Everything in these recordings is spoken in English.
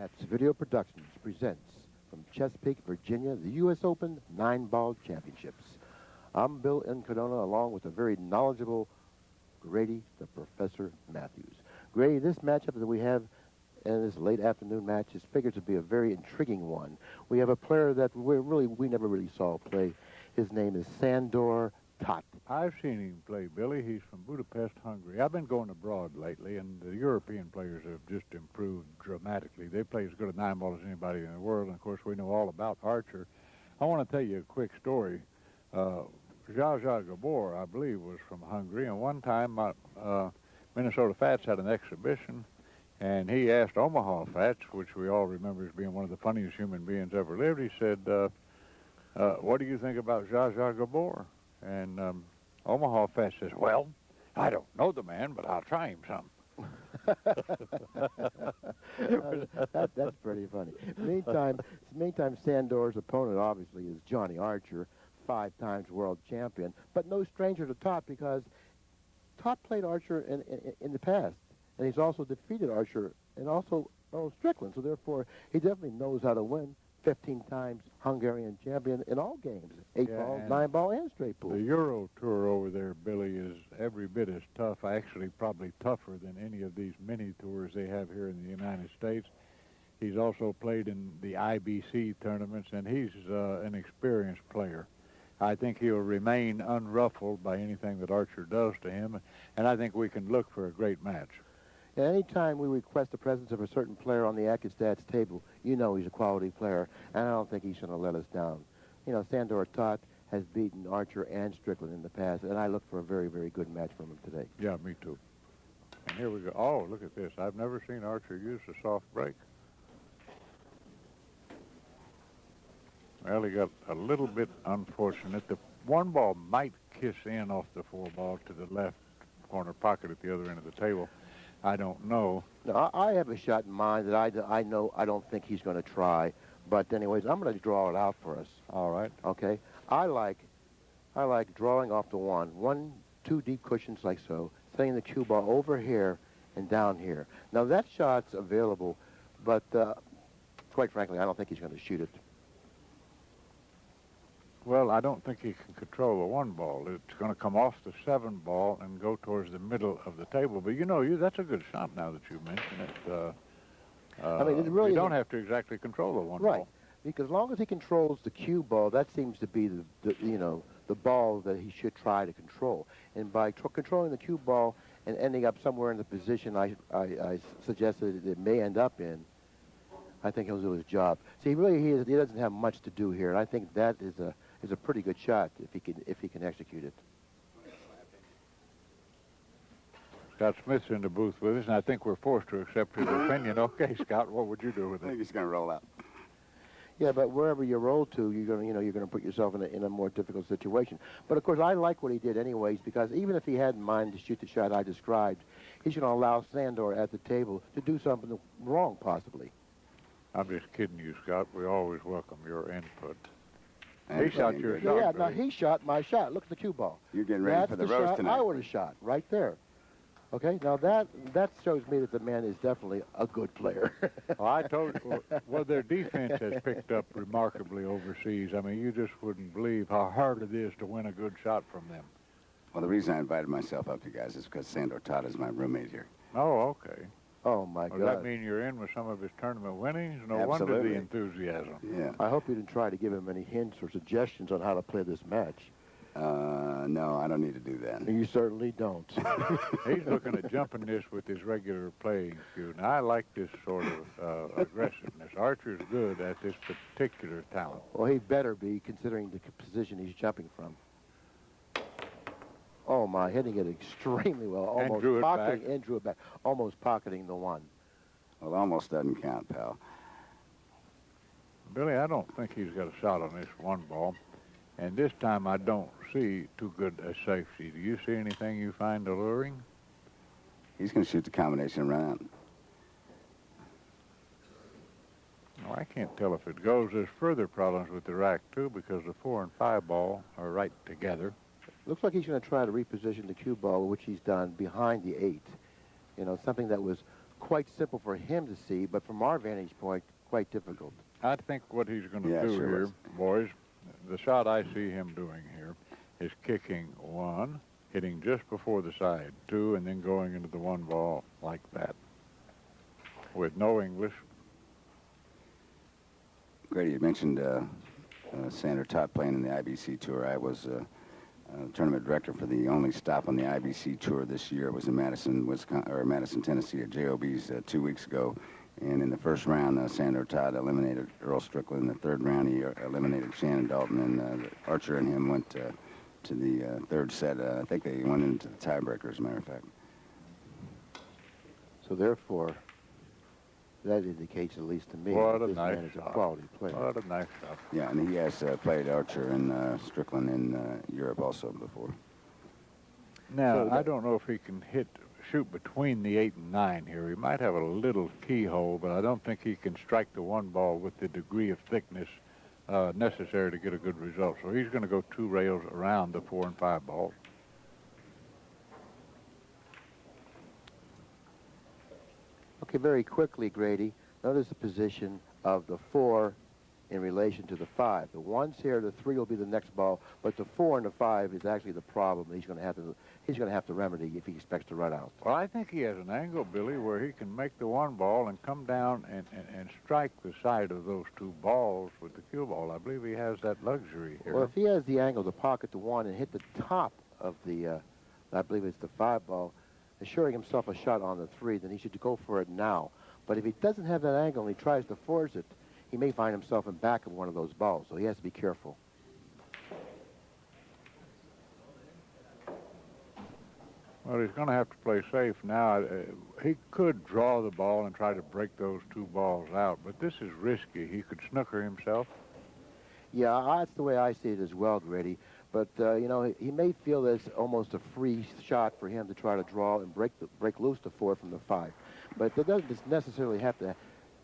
Match Video Productions presents from Chesapeake, Virginia, the U.S. Open 9-Ball Championships. I'm Bill Incardona, along with the very knowledgeable Grady, the Professor Matthews. Grady, this matchup that we have in this late afternoon match is figured to be a very intriguing one. We have a player that we never really saw play. His name is Sandor. I've seen him play, Billy. He's from Budapest, Hungary. I've been going abroad lately, and the European players have just improved dramatically. They play as good a 9-ball as anybody in the world, and of course we know all about Archer. I want to tell you a quick story. Zsa Gabor, I believe, was from Hungary, and one time Minnesota Fats had an exhibition, and he asked Omaha Fats, which we all remember as being one of the funniest human beings ever lived, he said, what do you think about Zsa Gabor? And Omaha Fats says, well, I don't know the man, but I'll try him some. That's pretty funny. Meantime, Sandor's opponent obviously is Johnny Archer, 5 times world champion, but no stranger to Todd because Todd played Archer in the past, and he's also defeated Archer and also Earl Strickland, so therefore he definitely knows how to win. 15 times Hungarian champion in all games, 8-ball, 9-ball, and straight pool. The Euro Tour over there, Billy, is every bit as tough, actually probably tougher than any of these mini tours they have here in the United States. He's also played in the IBC tournaments, and he's an experienced player. I think he'll remain unruffled by anything that Archer does to him, and I think we can look for a great match. And anytime we request the presence of a certain player on the Accustat's table, you know he's a quality player, and I don't think he's going to let us down. You know, Sandor Todd has beaten Archer and Strickland in the past, and I look for a very, very good match from him today. Yeah, me too. And here we go. Oh, look at this. I've never seen Archer use a soft break. Well, he got a little bit unfortunate. The 1-ball might kiss in off the 4-ball to the left corner pocket at the other end of the table. I don't know. No, I have a shot in mind that I know I don't think he's going to try. But anyways, I'm going to draw it out for us. All right. Okay. I like drawing off the 1, 2 deep cushions like so, setting the cue ball over here and down here. Now that shot's available, but quite frankly, I don't think he's going to shoot it. Well, I don't think he can control the 1-ball. It's going to come off the 7-ball and go towards the middle of the table. But you know, that's a good shot now that you mention it. I mean, it really you don't have to exactly control the 1-ball. Right, because as long as he controls the cue ball, that seems to be the ball that he should try to control. And by controlling the cue ball and ending up somewhere in the position I suggested it may end up in, I think he'll do his job. See, he doesn't have much to do here, and I think that is a pretty good shot if he can execute it. Scott Smith's in the booth with us, and I think we're forced to accept his opinion. Okay, Scott, what would you do with it? I think he's going to roll out. Yeah, but wherever you roll to, you're going to put yourself in a more difficult situation. But of course, I like what he did anyways, because even if he had in mind to shoot the shot I described, he's going to allow Sandor at the table to do something wrong, possibly. I'm just kidding you, Scott. We always welcome your input. And he shot your shot. Yeah, now he shot my shot. Look at the cue ball. You're getting ready for the roast shot tonight. I would have shot right there. Okay, now that shows me that the man is definitely a good player. Well, I told you, well, their defense has picked up remarkably overseas. I mean, you just wouldn't believe how hard it is to win a good shot from them. Well, the reason I invited myself up, you guys, is because Sandor Todd is my roommate here. Oh, okay. Oh, my God. Does that mean you're in with some of his tournament winnings? No Absolutely. wonder the enthusiasm. Yeah. I hope you didn't try to give him any hints or suggestions on how to play this match. No, I don't need to do that. You certainly don't. He's looking at jumping this with his regular playing cue. Now, I like this sort of aggressiveness. Archer's good at this particular talent. Well, he better be, considering the position he's jumping from. Oh, my, hitting it extremely well. Almost drew it pocketing, back. And drew it back. Almost pocketing the 1. Well, almost doesn't count, pal. Billy, I don't think he's got a shot on this 1-ball. And this time I don't see too good a safety. Do you see anything you find alluring? He's going to shoot the combination round. Well, I can't tell if it goes. There's further problems with the rack, too, because the 4 and 5 ball are right together. Looks like he's going to try to reposition the cue ball, which he's done behind the 8. You know, something that was quite simple for him to see, but from our vantage point, quite difficult. I think what he's going to do sure here, was. boys, the shot I see him doing here is kicking 1, hitting just before the side, 2, and then going into the 1 ball like that with no English. Grady, you mentioned Sandor Todd playing in the IBC Tour. I was tournament director for the only stop on the IBC Tour this year. It was in Madison, Tennessee at JOB's 2 weeks ago. And in the first round, Sandor Todd eliminated Earl Strickland. In the third round, he eliminated Shannon Dalton, and Archer and him went to the third set. I think they went into the tiebreaker, as a matter of fact. So therefore, that indicates, at least to me, What that a this nice man is a shot. quality player. What a nice shot. Yeah, and he has played Archer and Strickland in Europe also before. Now, So I don't know if he can shoot between the 8 and 9 here. He might have a little keyhole, but I don't think he can strike the 1 ball with the degree of thickness necessary to get a good result. So he's going to go 2 rails around the 4 and 5 balls. Okay, very quickly, Grady, notice the position of the 4 in relation to the 5. The 1's here, the 3 will be the next ball, but the 4 and the 5 is actually the problem he's going to have to remedy if he expects to run out. Well, I think he has an angle, Billy, where he can make the 1 ball and come down and strike the side of those 2 balls with the cue ball. I believe he has that luxury here. Well, if he has the angle to pocket the 1 and hit the top of the, I believe it's the 5 ball, assuring himself a shot on the 3, then he should go for it now. But if he doesn't have that angle and he tries to force it, he may find himself in back of one of those balls, so he has to be careful. Well, he's going to have to play safe now. He could draw the ball and try to break those 2 balls out, but this is risky. He could snooker himself. Yeah, that's the way I see it as well, Grady. But, you know, he may feel that it's almost a free shot for him to try to draw and break loose the 4 from the 5. But it doesn't necessarily have to,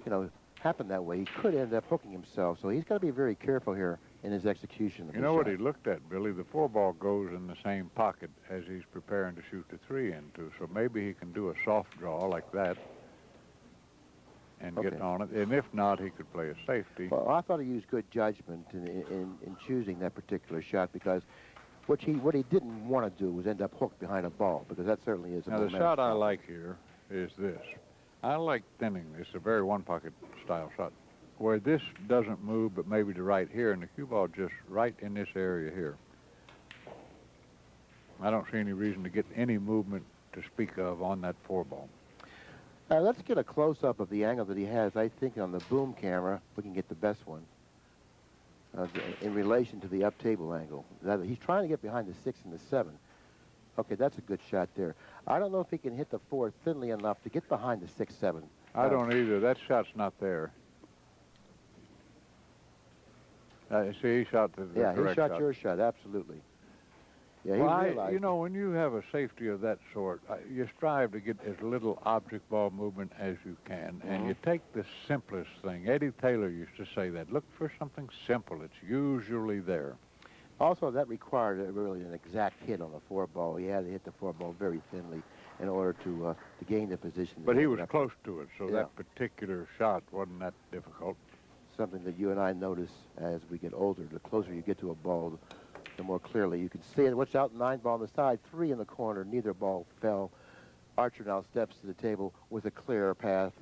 you know, happen that way. He could end up hooking himself, so he's got to be very careful here in his execution of You the know what shot. he looked at, Billy? The 4 ball goes in the same pocket as he's preparing to shoot the 3 into, so maybe he can do a soft draw like that and get on it. And if not, he could play a safety. Well, I thought he used good judgment in choosing that particular shot, because what he didn't want to do was end up hooked behind a ball, because that certainly is a Now, the momentum shot I problem. like here is this. I like thinning this, a very 1-pocket style shot, where this doesn't move, but maybe to right here, and the cue ball just right in this area here. I don't see any reason to get any movement to speak of on that 4 ball. Let's get a close-up of the angle that he has. I think on the boom camera, we can get the best one in relation to the up-table angle. He's trying to get behind the 6 and the 7. Okay, that's a good shot there. I don't know if he can hit the 4 thinly enough to get behind the 6-7. I don't either. That shot's not there. See, he shot the Yeah, he correct shot your shot, absolutely. Yeah, he Well, realized you know, when you have a safety of that sort, you strive to get as little object ball movement as you can, and you take the simplest thing. Eddie Taylor used to say that. Look for something simple. It's usually there. Also, that required really an exact hit on the 4 ball. He had to hit the 4 ball very thinly in order to gain the position. But he was close to it, so Yeah. that particular shot wasn't that difficult. Something that you and I notice as we get older. The closer you get to a ball, the more clearly you can see it. Watch out, 9 ball on the side, 3 in the corner. Neither ball fell. Archer now steps to the table with a clear path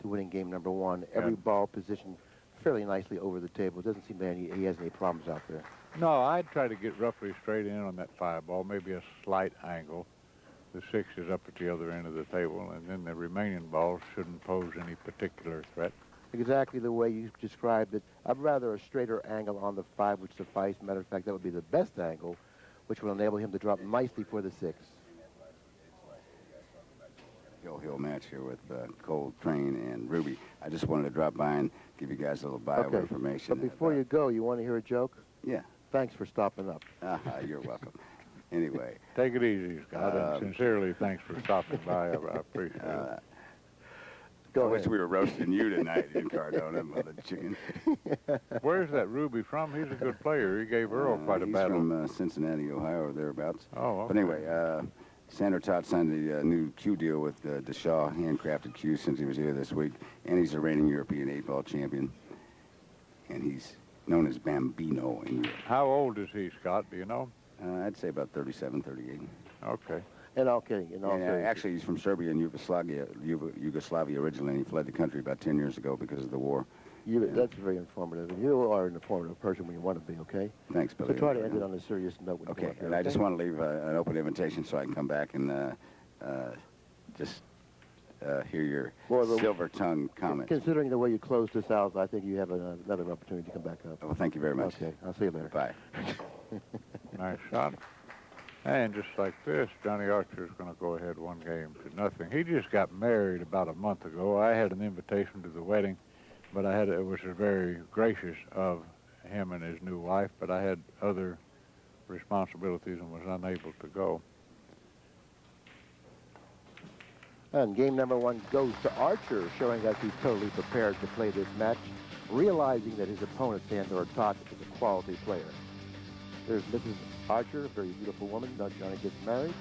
to winning game number 1. Every ball positioned fairly nicely over the table. It doesn't seem that he has any problems out there. No, I'd try to get roughly straight in on that 5 ball, maybe a slight angle. The 6 is up at the other end of the table, and then the remaining balls shouldn't pose any particular threat. Exactly the way you described it. I'd rather a straighter angle on the 5 would suffice. Matter of fact, that would be the best angle, which will enable him to drop nicely for the 6. Hill match here with Cole, Train, and Ruby. I just wanted to drop by and give you guys a little bio information. But before you go, you want to hear a joke? Yeah. Thanks for stopping up. You're welcome. Anyway. Take it easy, Scott, and sincerely thanks for stopping by. I appreciate it. I wish we were roasting you tonight in Cardona, mother chicken. Where's that Ruby from? He's a good player. He gave Earl quite a battle. He's from Cincinnati, Ohio, or thereabouts. Oh, okay. But anyway, Sandor Todd signed the new cue deal with DeShaw, handcrafted cue since he was here this week. And he's a reigning European 8-ball champion. And he's known as Bambino in Europe. How old is he, Scott? Do you know? I'd say about 37, 38. Okay. In all kidding, Actually, he's from Serbia and Yugoslavia originally. He fled the country about 10 years ago because of the war. That's very informative. And you are an informative person when you want to be, okay? Thanks, Billy. So try to end it on a serious note. Okay, and I just want to leave an open invitation so I can come back and just hear your silver-tongued comments. Considering the way you closed this out, I think you have another opportunity to come back up. Well, thank you very much. Okay, I'll see you later. Bye. Nice shot. And just like this, Johnny Archer's going to go ahead 1-0. He just got married about a month ago. I had an invitation to the wedding, but it was very gracious of him and his new wife, but I had other responsibilities and was unable to go. And game number 1 goes to Archer, showing us he's totally prepared to play this match, realizing that his opponent, Sandor Todd, is a quality player. There's Mrs. Archer, a very beautiful woman. Johnny gets married.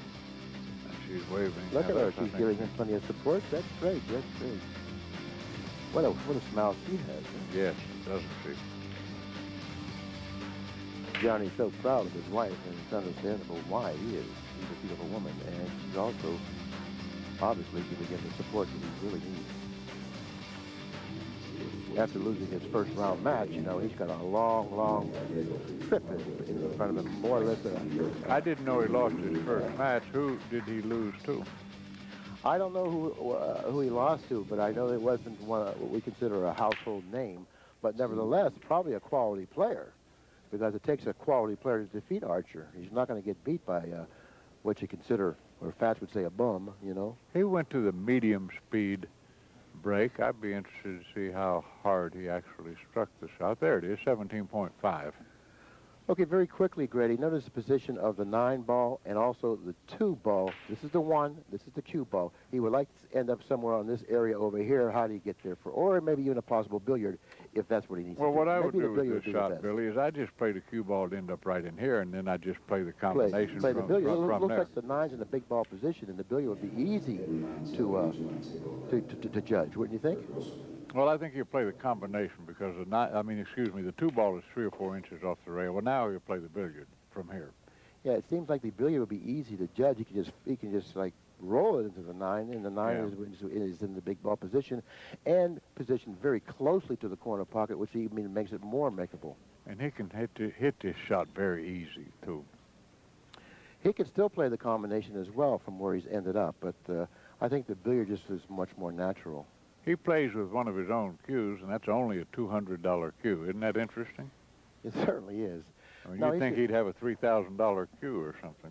And she's waving. Look at her. She's giving him plenty of support. That's great. That's great. What a smile she has. Huh? Yes, doesn't she? Johnny's so proud of his wife, and it's understandable why he is. She's a beautiful woman, and she's also obviously giving him the support that he really needs. After losing his first round match, he's got a long trip in front of him, more or less than a year. I didn't know he lost his first match. Who did he lose to? I don't know who he lost to, but I know it wasn't what we consider a household name, but nevertheless, probably a quality player, because it takes a quality player to defeat Archer. He's not going to get beat by what you consider, or Fats would say, a bum, He went to the medium speed break. I'd be interested to see how hard he actually struck the shot. There it is, 17.5. Okay, very quickly, Grady, notice the position of the 9 ball and also the 2 ball. This is the 1, this is the cue ball. He would like to end up somewhere on this area over here. How do you get there or maybe even a possible billiard, if that's what he needs well, to do. What I would maybe do with this shot, Billy, is I just play the cue ball to end up right in here, and then I just play the combination play the billiard. from It looks there. like the 9's in the big ball position, and the billiard would be easy to judge, wouldn't you think? Well, I think you play the combination because the 2 ball is 3 or 4 inches off the rail. Well, now you play the billiard from here. Yeah, it seems like the billiard would be easy to judge. He can just like roll it into the 9, and the 9 is in the big ball position, and positioned very closely to the corner pocket, which even makes it more makeable. And he can hit this shot very easy too. He can still play the combination as well from where he's ended up, but I think the billiard just is much more natural. He plays with one of his own cues, and that's only a $200 cue. Isn't that interesting? It certainly is. I mean, you'd think he'd have a $3,000 cue or something.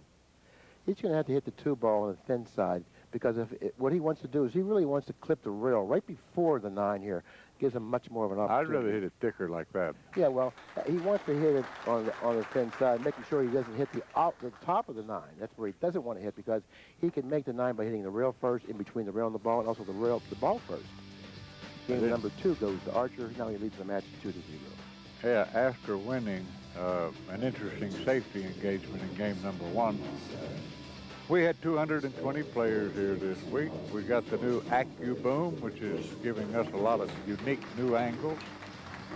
He's going to have to hit the 2 ball on the thin side, because what he wants to do is he really wants to clip the rail right before the 9 here. Gives him much more of an opportunity. I'd rather hit it thicker like that. Yeah, well, he wants to hit it on the thin side, making sure he doesn't hit the top of the 9. That's where he doesn't want to hit, because he can make the 9 by hitting the rail first, in between the rail and the ball, and also the ball first. Game number 2 goes to Archer. Now he leads the match 2-0. Yeah, after winning an interesting safety engagement in game number 1, we had 220 players here this week. We got the new AccuBoom, which is giving us a lot of unique new angles.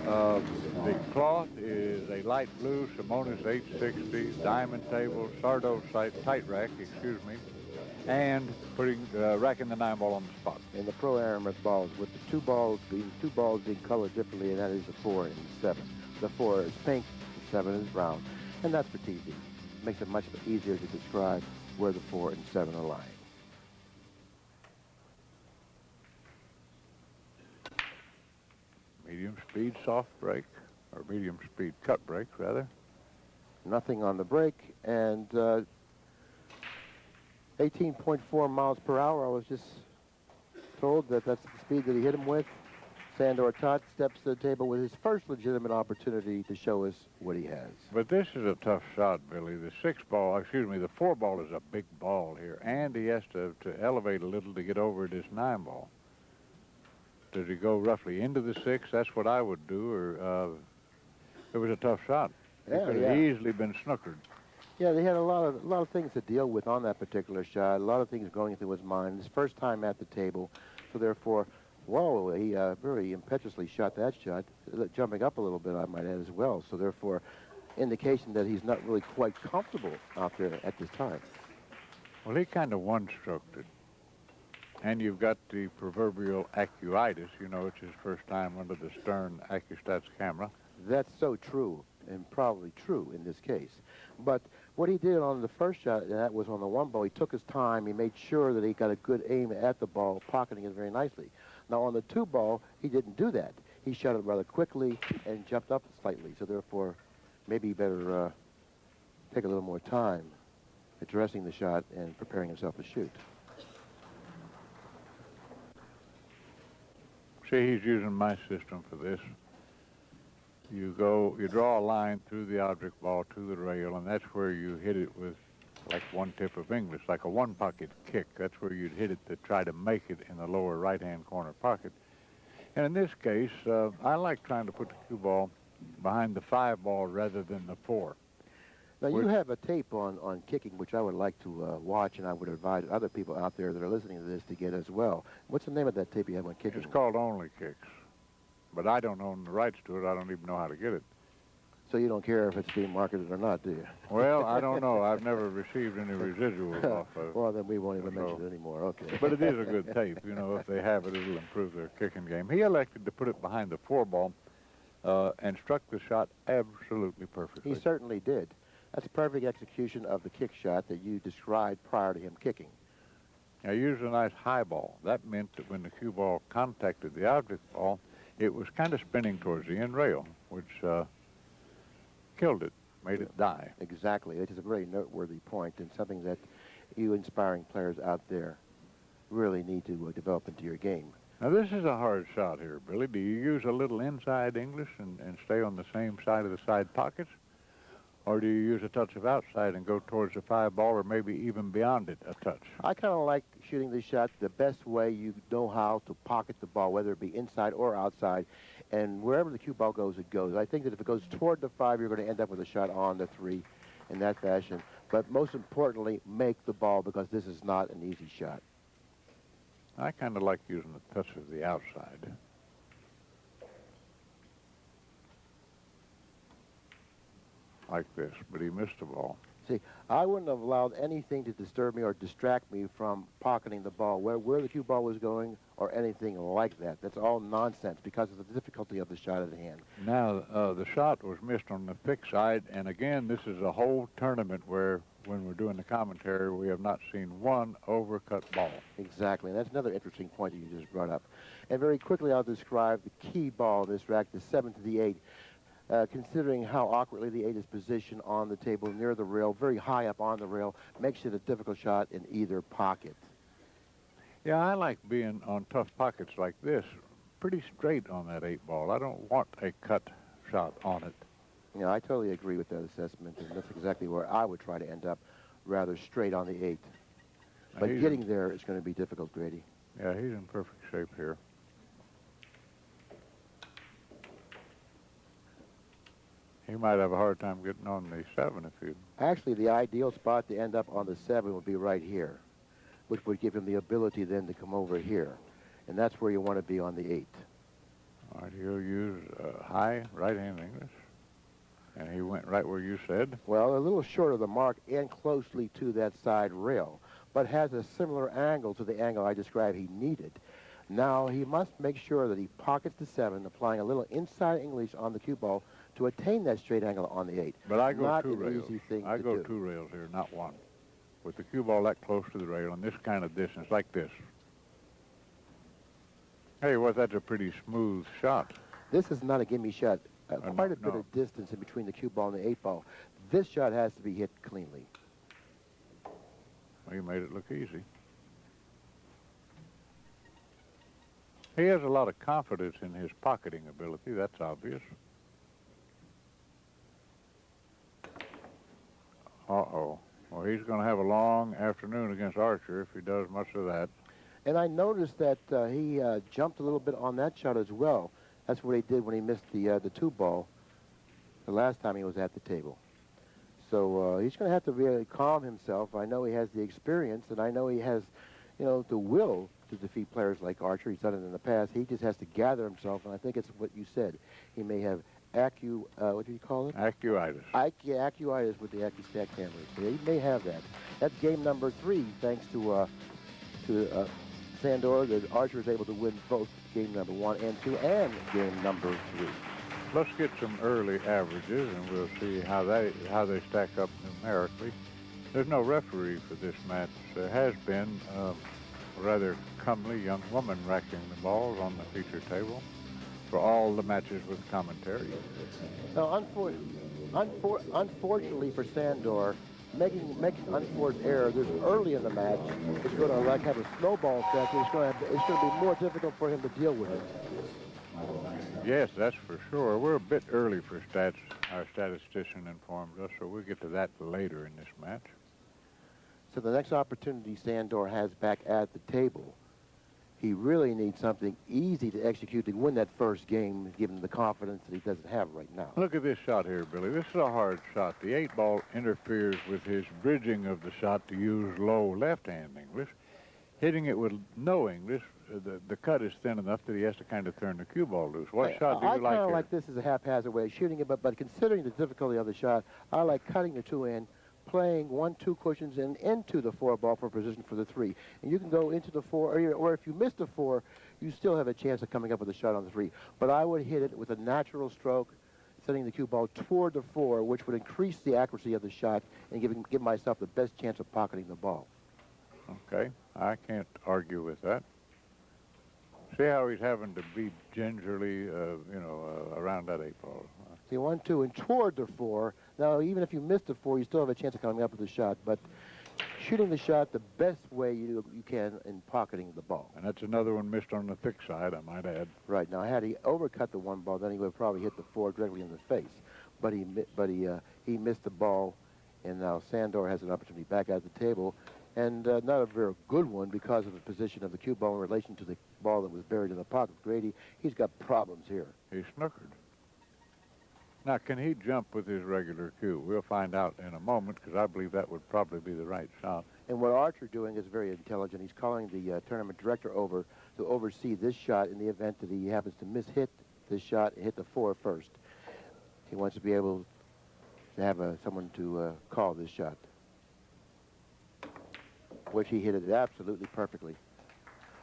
The cloth is a light blue Simonis 860 diamond table, Sandor tight rack, and racking the 9 ball on the spot. And the Pro Aramis balls, with the 2 balls being colored differently, and that is the 4 and 7. The 4 is pink, the 7 is brown, and that's for TV. Makes it much easier to describe where the 4 and 7 are lying. Medium speed soft break, or medium speed cut break, rather. Nothing on the break, and 18.4 miles per hour. I was just told that that's the speed that he hit him with. Sandor Todd steps to the table with his first legitimate opportunity to show us what he has. But this is a tough shot, Billy. The 4 ball is a big ball here, and he has to elevate a little to get over this 9 ball. Does he go roughly into the 6? That's what I would do, or it was a tough shot. He could have easily been snookered. Yeah, they had a lot of things to deal with on that particular shot. A lot of things going through his mind. His first time at the table, so therefore, whoa, he very impetuously shot that shot, jumping up a little bit, I might add as well. So therefore, indication that he's not really quite comfortable out there at this time. Well, he kind of one-stroked it. And you've got the proverbial acuitis. You know, it's his first time under the Stern AccuStats camera. That's so true, and probably true in this case. But what he did on the first shot, and that was on the one ball, he took his time. He made sure that he got a good aim at the ball, pocketing it very nicely. Now, on the two ball, he didn't do that. He shot it rather quickly and jumped up slightly. So therefore, maybe he better take a little more time addressing the shot and preparing himself to shoot. See, he's using my system for this. You draw a line through the object ball to the rail, and that's where you hit it with like one tip of English, like a one-pocket kick. That's where you'd hit it to try to make it in the lower right-hand corner pocket. And in this case, I like trying to put the cue ball behind the 5 ball rather than the 4. Now, you have a tape on kicking, which I would like to watch, and I would advise other people out there that are listening to this to get as well. What's the name of that tape you have on kicking? It's called Only Kicks. But I don't own the rights to it. I don't even know how to get it. So you don't care if it's being marketed or not, do you? Well, I don't know. I've never received any residuals off of it. Well, then we won't even mention it anymore. Okay. But it is a good tape. You know, if they have it, it'll improve their kicking game. He elected to put it behind the 4 ball and struck the shot absolutely perfectly. He certainly did. That's a perfect execution of the kick shot that you described prior to him kicking. I used a nice high ball. That meant that when the cue ball contacted the object ball, it was kind of spinning towards the end rail, which killed it, made it die. Exactly. It is a very noteworthy point and something that you inspiring players out there really need to develop into your game. Now, this is a hard shot here, Billy. Do you use a little inside English and stay on the same side of the side pockets? Or do you use a touch of outside and go towards the 5 ball or maybe even beyond it a touch? I kind of like shooting this shot the best way you know how to pocket the ball, whether it be inside or outside. And wherever the cue ball goes, it goes. I think that if it goes toward the 5, you're going to end up with a shot on the 3 in that fashion. But most importantly, make the ball, because this is not an easy shot. I kind of like using the touch of the outside. Like this, but he missed the ball. See, I wouldn't have allowed anything to disturb me or distract me from pocketing the ball, where the cue ball was going or anything like that. That's all nonsense because of the difficulty of the shot at hand. Now, the shot was missed on the thick side, and again, this is a whole tournament where, when we're doing the commentary, we have not seen one overcut ball. Exactly, and that's another interesting point that you just brought up. And very quickly, I'll describe the key ball in this rack, the 7 to the 8. Considering how awkwardly the 8 is positioned on the table near the rail, very high up on the rail, makes it a difficult shot in either pocket. Yeah, I like being on tough pockets like this, pretty straight on that 8 ball. I don't want a cut shot on it. Yeah, I totally agree with that assessment, and that's exactly where I would try to end up, rather straight on the 8. But getting there is going to be difficult, Grady. Yeah, he's in perfect shape here. He might have a hard time getting on the 7 if you... Actually, the ideal spot to end up on the 7 would be right here, which would give him the ability then to come over here. And that's where you want to be on the 8. All right, he'll use high right-hand English. And he went right where you said. Well, a little short of the mark and closely to that side rail, but has a similar angle to the angle I described he needed. Now, he must make sure that he pockets the 7, applying a little inside English on the cue ball to attain that straight angle on the 8. But I go not 2 an rails. Easy thing I to go do. 2 rails here, not 1. With the cue ball that close to the rail and this kind of distance, like this. Hey, well, that's a pretty smooth shot. This is not a gimme shot. Quite a bit of distance in between the cue ball and the 8 ball. This shot has to be hit cleanly. Well, you made it look easy. He has a lot of confidence in his pocketing ability, that's obvious. Uh-oh. Well, he's going to have a long afternoon against Archer if he does much of that. And I noticed that he jumped a little bit on that shot as well. That's what he did when he missed the 2 ball the last time he was at the table. So he's going to have to really calm himself. I know he has the experience, and I know he has, the will to defeat players like Archer. He's done it in the past. He just has to gather himself, and I think it's what you said. He may have what do you call it? Acuitis. Acuitis with the AccuStack cameras. So he may have that. That's game number 3, thanks to Sandor. That Archer is able to win both game number 1 and 2 and game number 3. Let's get some early averages, and we'll see how they stack up numerically. There's no referee for this match. There has been a rather comely young woman racking the balls on the feature table for all the matches with commentary. Now, unfortunately for Sandor, making unforced error, there's early in the match, it's going to have a snowball effect. It's going to be more difficult for him to deal with it. Yes, that's for sure. We're a bit early for stats. Our statistician informed us, so we'll get to that later in this match. So the next opportunity Sandor has back at the table, he really needs something easy to execute to win that first game, given the confidence that he doesn't have right now. Look at this shot here, Billy. This is a hard shot. The 8-ball interferes with his bridging of the shot to use low left-hand English. Hitting it with no English, the cut is thin enough that he has to kind of turn the cue ball loose. What shot do you like here? I kind of like this as a haphazard way of shooting it, but considering the difficulty of the shot, I like cutting the 2 in, playing 1-2 cushions and into the 4 ball for position for the 3. And you can go into the 4, or if you miss the 4, you still have a chance of coming up with a shot on the 3. But I would hit it with a natural stroke, sending the cue ball toward the 4, which would increase the accuracy of the shot and give myself the best chance of pocketing the ball. Okay, I can't argue with that. See how he's having to be gingerly, around that 8-ball. See, 1-2 and toward the 4. Now, even if you miss the 4, you still have a chance of coming up with the shot. But shooting the shot the best way you can in pocketing the ball. And that's another one missed on the thick side, I might add. Right. Now, had he overcut the 1 ball, then he would have probably hit the 4 directly in the face. But he missed the ball, and now Sandor has an opportunity back at the table. And not a very good one because of the position of the cue ball in relation to the ball that was buried in the pocket. Grady, he's got problems here. He's snookered. Now, can he jump with his regular cue? We'll find out in a moment, because I believe that would probably be the right shot. And what Archer doing is very intelligent. He's calling the tournament director over to oversee this shot in the event that he happens to miss-hit this shot and hit the 4 first. He wants to be able to have someone to call this shot, which he hit it absolutely perfectly.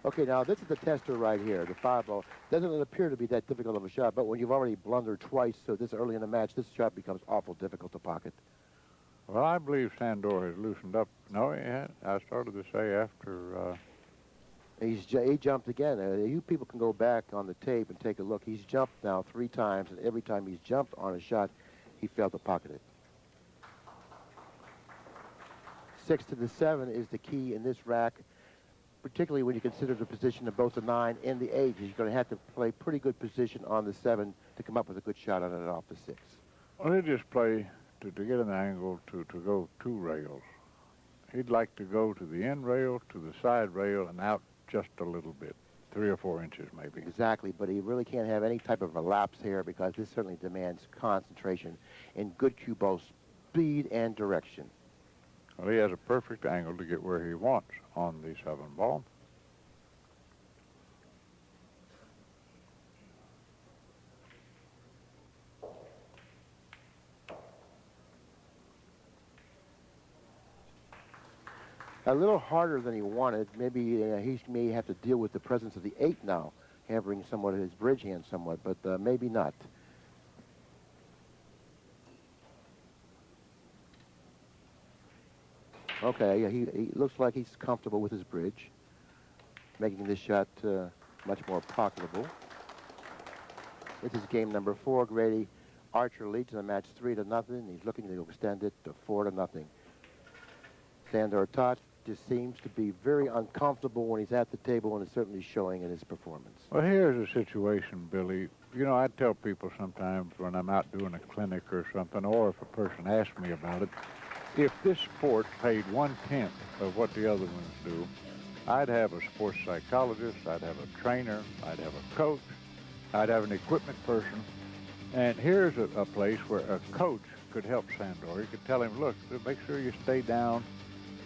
Okay, now this is the tester right here, the 5 ball. Doesn't appear to be that difficult of a shot, but when you've already blundered twice, so this early in the match, this shot becomes awful difficult to pocket. Well, I believe Sandor has loosened up. No, he had. I started to say after... He jumped again. You people can go back on the tape and take a look. He's jumped now 3 times, and every time he's jumped on a shot, he failed to pocket it. 6 to the 7 is the key in this rack, particularly when you consider the position of both the 9 and the 8. He's going to have to play pretty good position on the 7 to come up with a good shot on it off the 6. Well, he just play to get an angle to go 2 rails. He'd like to go to the end rail, to the side rail, and out just a little bit, 3 or 4 inches maybe. Exactly, but he really can't have any type of a lapse here because this certainly demands concentration and good cue ball speed and direction. Well, he has a perfect angle to get where he wants on the 7 ball. A little harder than he wanted. Maybe he may have to deal with the presence of the 8 now, hampering somewhat his bridge hand somewhat, but maybe not. Okay, he looks like he's comfortable with his bridge, making this shot much more pocketable. This is game number 4, Grady. Archer leads in the match 3-0. He's looking to extend it to 4-0. Sandor Tot just seems to be very uncomfortable when he's at the table, and it's certainly showing in his performance. Well, here's a situation, Billy. You know, I tell people sometimes when I'm out doing a clinic or something, or if a person asks me about it, if this sport paid 1/10 of what the other ones do, I'd have a sports psychologist, I'd have a trainer, I'd have a coach, I'd have an equipment person, And here's a place where a coach could help Sandor. He could tell him, look, make sure you stay down.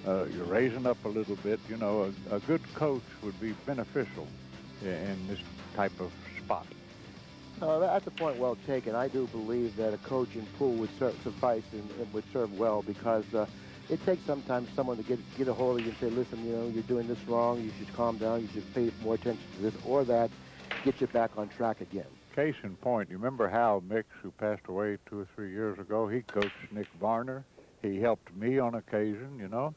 You're raising up a little bit. You know, a good coach would be beneficial in this type of spot. That's a point well taken. I do believe that a coach in pool would suffice and would serve well, because it takes sometimes someone to get a hold of you and say, listen, you know, you're doing this wrong. You should calm down. You should pay more attention to this or that. Get you back on track again. Case in point, you remember Hal Mix, who passed away 2 or 3 years ago? He coached Nick Varner. He helped me on occasion, you know,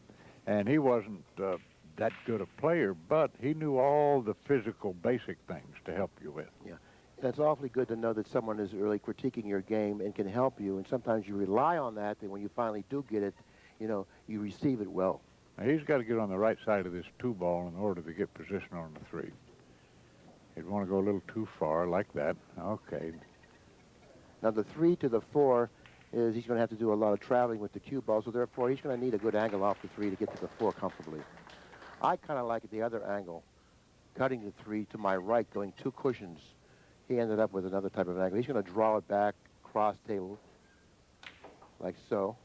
and he wasn't that good a player, but he knew all the physical basic things to help you with. Yeah. That's awfully good to know that someone is really critiquing your game and can help you, and sometimes you rely on that, and when you finally do get it, you know, you receive it well. Now, he's got to get on the right side of this 2-ball in order to get position on the 3. He'd want to go a little too far, like that. Okay. Now, the 3 to the 4 is he's going to have to do a lot of traveling with the cue ball, so therefore he's going to need a good angle off the 3 to get to the 4 comfortably. I kind of like it the other angle, cutting the 3 to my right, going 2 cushions. He ended up with another type of angle. He's going to draw it back, cross table, like so,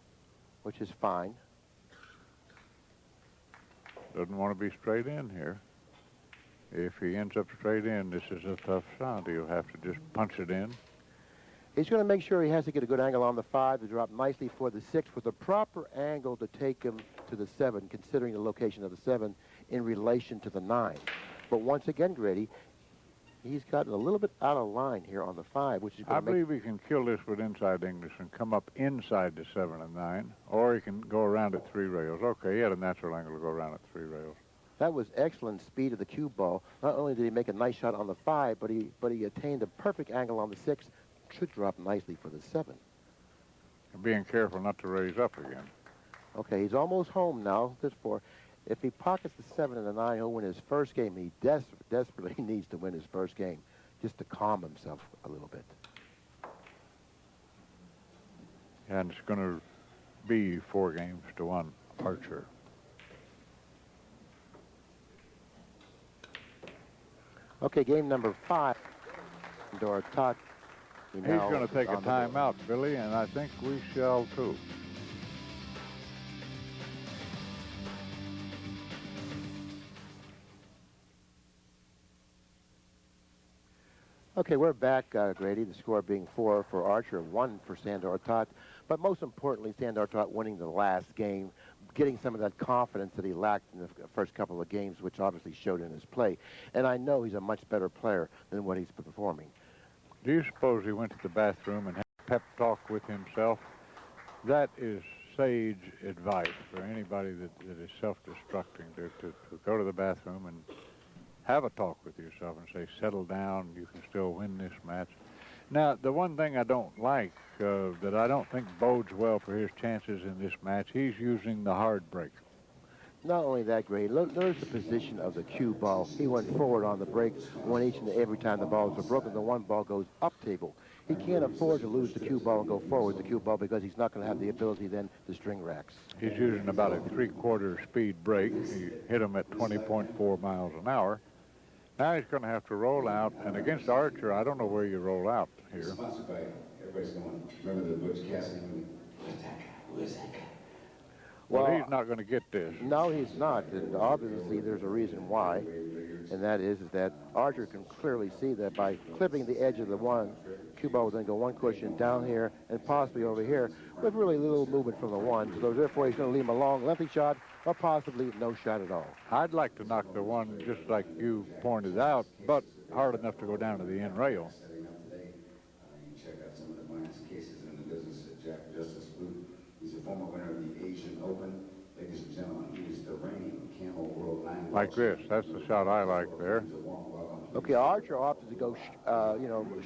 which is fine. Doesn't want to be straight in here. If he ends up straight in, this is a tough shot. He'll have to just punch it in. He's going to make sure he has to get a good angle on the 5 to drop nicely for the 6 with the proper angle to take him to the 7, considering the location of the 7 in relation to the 9. But once again, Grady, he's gotten a little bit out of line here on the 5, which is going I believe he can kill this with inside English and come up inside the 7 and 9, or he can go around at 3 rails. Okay, he had a natural angle to go around at 3 rails. That was excellent speed of the cue ball. Not only did he make a nice shot on the 5, but he attained a perfect angle on the 6. Should drop nicely for the 7. And being careful not to raise up again. Okay, he's almost home now. This 4. If he pockets the 7 and the 9, he'll win his first game. He desperately needs to win his first game just to calm himself a little bit. And it's going to be 4-1 Archer. Okay, game number 5. Sandor Tot. He's going to take a timeout, Billy, and I think we shall too. Okay, we're back, Grady. The score being 4 for Archer, 1 for Sandor Tot. But most importantly, Sandor Tot winning the last game, getting some of that confidence that he lacked in the first couple of games, which obviously showed in his play. And I know he's a much better player than what he's performing. Do you suppose he went to the bathroom and had a pep talk with himself? That is sage advice for anybody that is self-destructing, to go to the bathroom and have a talk with yourself and say, settle down, you can still win this match. Now, the one thing I don't like, that I don't think bodes well for his chances in this match, he's using the hard break. Not only that, Grady, notice the position of the cue ball. He went forward on the break each and every time the balls are broken. The one ball goes up table. He can't afford to lose the cue ball and go forward with the cue ball because he's not going to have the ability then to string racks. He's using about a 3/4 speed break. He hit him at 20.4 miles an hour. Now he's going to have to roll out, and against Archer, I don't know where you roll out here. Sponsored by, everybody's going, remember the Butch Cassidy movie? Where's that guy? Where's that guy? Well, he's not going to get this. No, he's not, and obviously there's a reason why, and that is that Archer can clearly see that by clipping the edge of the 1, cue ball will then go 1 cushion down here and possibly over here with really little movement from the 1, so therefore he's going to leave him a long, lengthy shot or possibly no shot at all. I'd like to knock the 1 just like you pointed out, but hard enough to go down to the end rail. Setting up today, you can check out some of the finest cases in the business at Jack Justice Blue. He's a former winner of the Asian Open. Ladies and gentlemen, he is the reigning Camel World 9. Like this. That's the shot I like there. Okay, Archer opted to go,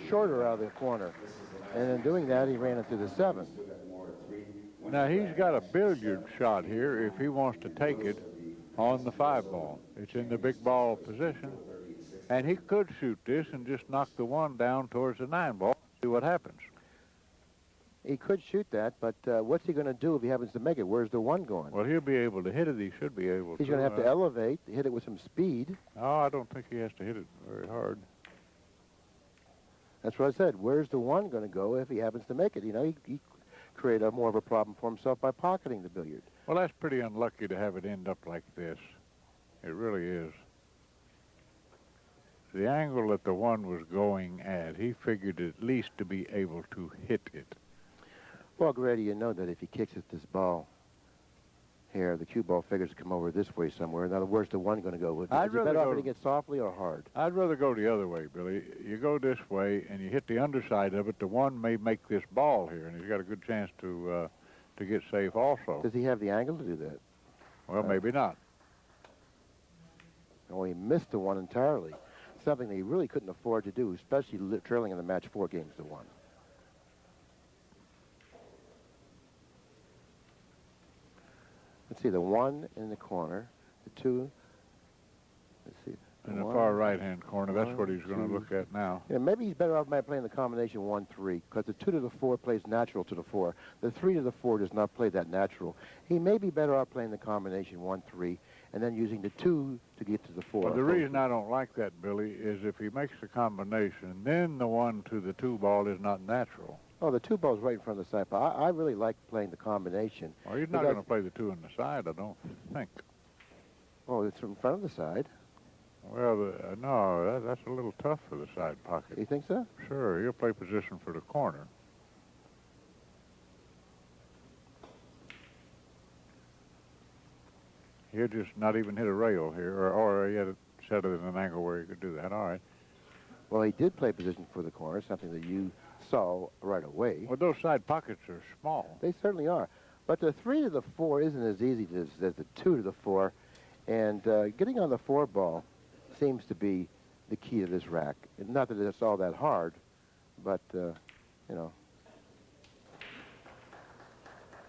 shorter out of the corner. And in doing that, he ran into the 7. Now, he's got a billiard shot here if he wants to take it on the 5-ball. It's in the big ball position. And he could shoot this and just knock the 1 down towards the 9-ball. See what happens. He could shoot that, but what's he going to do if he happens to make it? Where's the 1 going? Well, he'll be able to hit it. He should be able to. He's going to have to elevate, hit it with some speed. No, I don't think he has to hit it very hard. That's what I said. Where's the one going to go if he happens to make it? You know, he created more of a problem for himself by pocketing the billiard. Well, that's pretty unlucky to have it end up like this. It really is. The angle that the one was going at, he figured at least to be able to hit it. Well, Grady, you know that if he kicks at this ball here, the cue ball figures to come over this way somewhere. In other words, the one going to go with it. I'd Is it rather better off go- hitting it softly or hard? I'd rather go the other way, Billy. You go this way and you hit the underside of it. The one may make this ball here, and he's got a good chance to get safe also. Does he have the angle to do that? Well, maybe not. Oh, he missed the one entirely. Something that he really couldn't afford to do, especially trailing in the match 4 games to 1. Let's see, the 1 in the corner, the 2. Let's see. In the one, far right-hand corner, that's what one, he's going to two. look at now. Yeah, maybe he's better off by playing the combination 1-3, because the 2 to the 4 plays natural to the 4. The 3 to the 4 does not play that natural. He may be better off playing the combination 1-3 and then using the 2 to get to the 4. Well, the reason I don't like that, Billy, is if he makes the combination, then the 1 to the 2 ball is not natural. Oh, the 2 ball's right in front of the side. But I really like playing the combination. Well, he's not going to play the 2 on the side, I don't think. Oh, it's in front of the side. Well, no, that's a little tough for the side pocket. You think so? Sure, he'll play position for the corner. He'll just not even hit a rail here, or he had it set it in an angle where he could do that. All right. Well, he did play position for the corner, something that you saw right away. Well, those side pockets are small. They certainly are. But the 3 to the 4 isn't as easy as the 2 to the 4. And getting on the 4 ball seems to be the key to this rack. Not that it's all that hard, but, you know.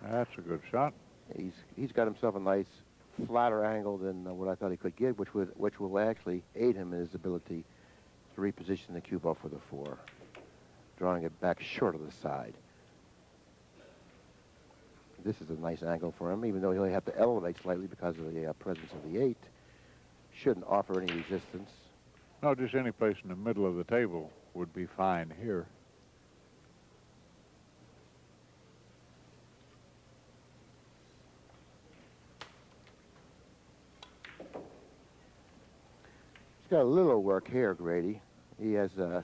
That's a good shot. He's got himself a nice flatter angle than what I thought he could get, which will actually aid him in his ability to reposition the cue ball for the 4, drawing it back short of the side. This is a nice angle for him, even though he'll have to elevate slightly because of the presence of the 8. Shouldn't offer any resistance. No, just any place in the middle of the table would be fine here. He's got a little work here, Grady. He has a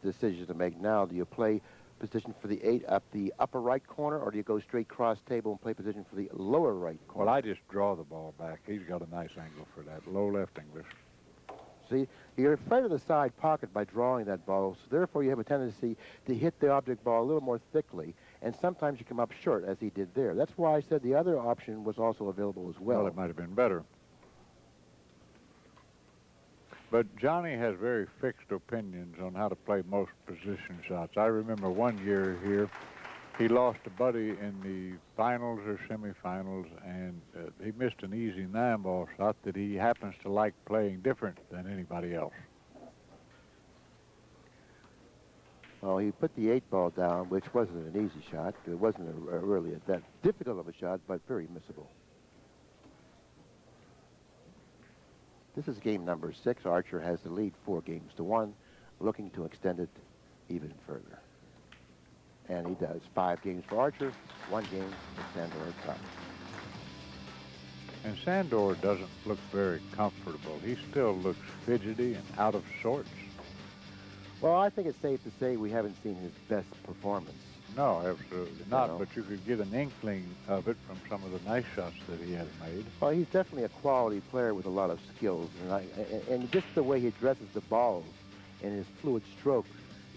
decision to make now. Do you play position for the 8 up the upper right corner, or do you go straight cross table and play position for the lower right corner? Well, I just draw the ball back. He's got a nice angle for that. Low left English. See, you're afraid of the side pocket by drawing that ball, so therefore you have a tendency to hit the object ball a little more thickly, and sometimes you come up short, as he did there. That's why I said the other option was also available as well. Well, it might have been better. But Johnny has very fixed opinions on how to play most position shots. I remember one year here, he lost a buddy in the finals or semifinals, and he missed an easy 9-ball shot that he happens to like playing different than anybody else. Well, he put the 8 ball down, which wasn't an easy shot. It wasn't really that difficult of a shot, but very missable. This is game number 6. Archer has the lead 4 games to 1, looking to extend it even further. And he does. 5 games for Archer, 1 game for Sandor at top. And Sandor doesn't look very comfortable. He still looks fidgety and out of sorts. Well, I think it's safe to say we haven't seen his best performance. No, absolutely not, No. but you could get an inkling of it from some of the nice shots that he has made. Well, he's definitely a quality player with a lot of skills, and just the way he addresses the balls and his fluid stroke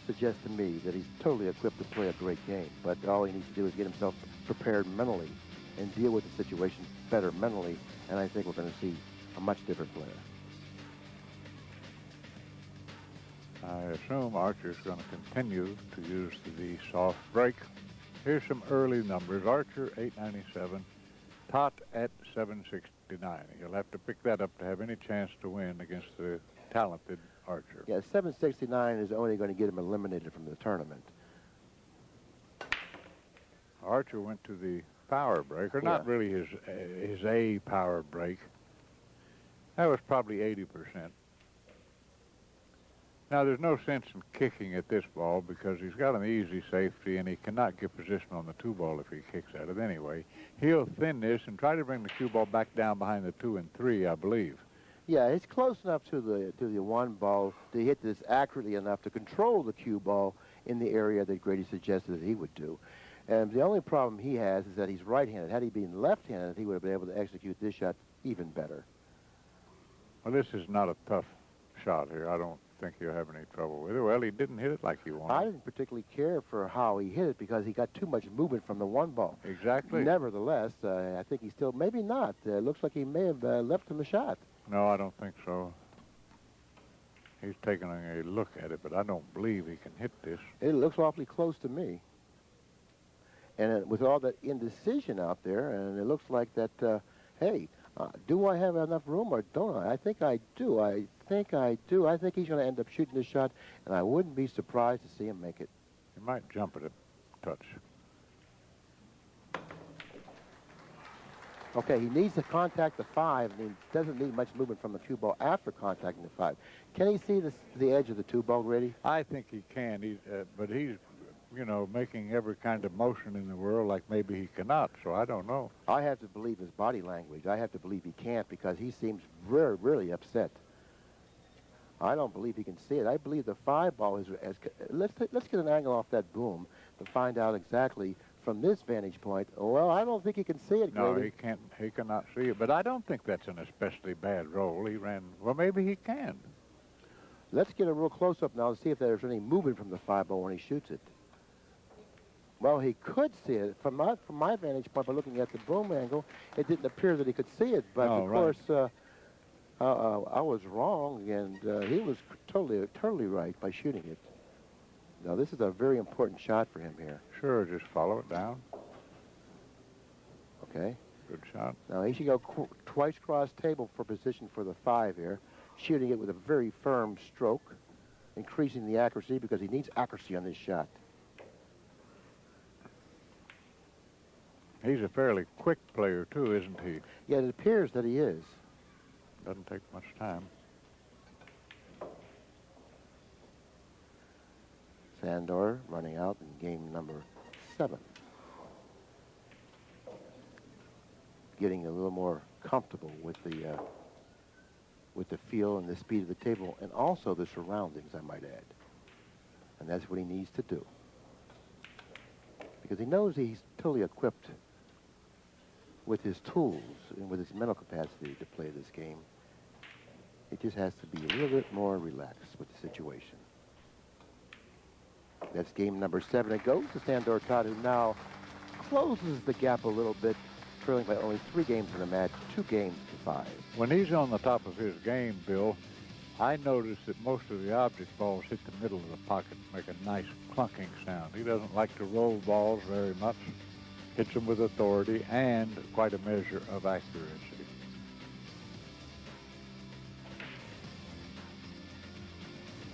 suggests to me that he's totally equipped to play a great game. But all he needs to do is get himself prepared mentally and deal with the situation better mentally, and I think we're going to see a much different player. I assume Archer's going to continue to use the soft break. Here's some early numbers. Archer, 897. Tot at 769. He'll have to pick that up to have any chance to win against the talented Archer. Yeah, 769 is only going to get him eliminated from the tournament. Archer went to the power break, or not Yeah. really his A power break. That was probably 80%. Now, there's no sense in kicking at this ball because he's got an easy safety and he cannot get position on the 2 ball if he kicks at it anyway. He'll thin this and try to bring the cue ball back down behind the 2 and 3, I believe. Yeah, it's close enough to the 1 ball to hit this accurately enough to control the cue ball in the area that Grady suggested that he would do. And the only problem he has is that he's right-handed. Had he been left-handed, he would have been able to execute this shot even better. Well, this is not a tough shot here. I don't think he'll have any trouble with it. Well, he didn't hit it like he wanted. I didn't particularly care for how he hit it because he got too much movement from the 1 ball. Exactly. Nevertheless, I think he still, maybe not. Looks like he may have left him a shot. No, I don't think so. He's taking a look at it, but I don't believe he can hit this. It looks awfully close to me. And with all that indecision out there, and it looks like that, hey, do I have enough room or don't I? I think I do. I think he's going to end up shooting this shot, and I wouldn't be surprised to see him make it. He might jump it a touch. Okay, he needs to contact the 5, and he doesn't need much movement from the cue ball after contacting the 5. Can he see the edge of the 2 ball, Grady? I think he can, but he's, you know, making every kind of motion in the world like maybe he cannot, so I don't know. I have to believe his body language. I have to believe he can't because he seems very, really upset. I don't believe he can see it. I believe the 5 ball is let's get an angle off that boom to find out exactly from this vantage point. Well, I don't think he can see it, Grady. No, he can't. He cannot see it, but I don't think that's an especially bad roll. He ran, well, maybe he can. Let's get a real close-up now to see if there's any movement from the 5 ball when he shoots it. Well, he could see it. From my vantage point, by looking at the boom angle, it didn't appear that he could see it. But, of course, I was wrong, and he was totally right by shooting it. Now, this is a very important shot for him here. Sure, just follow it down. Okay. Good shot. Now, he should go twice cross table for position for the 5 here, shooting it with a very firm stroke, increasing the accuracy because he needs accuracy on this shot. He's a fairly quick player, too, isn't he? Yeah, it appears that he is. Doesn't take much time. Sandor running out in game number 7. Getting a little more comfortable with the feel and the speed of the table and also the surroundings, I might add. And that's what he needs to do. Because he knows he's totally equipped with his tools and with his mental capacity to play this game. He just has to be a little bit more relaxed with the situation. That's game number 7. It goes to Sandor Todd, who now closes the gap a little bit, trailing by only 3 games in the match, 2 games to 5. When he's on the top of his game, Bill, I notice that most of the object balls hit the middle of the pocket, make a nice clunking sound. He doesn't like to roll balls very much. Hits them with authority and quite a measure of accuracy.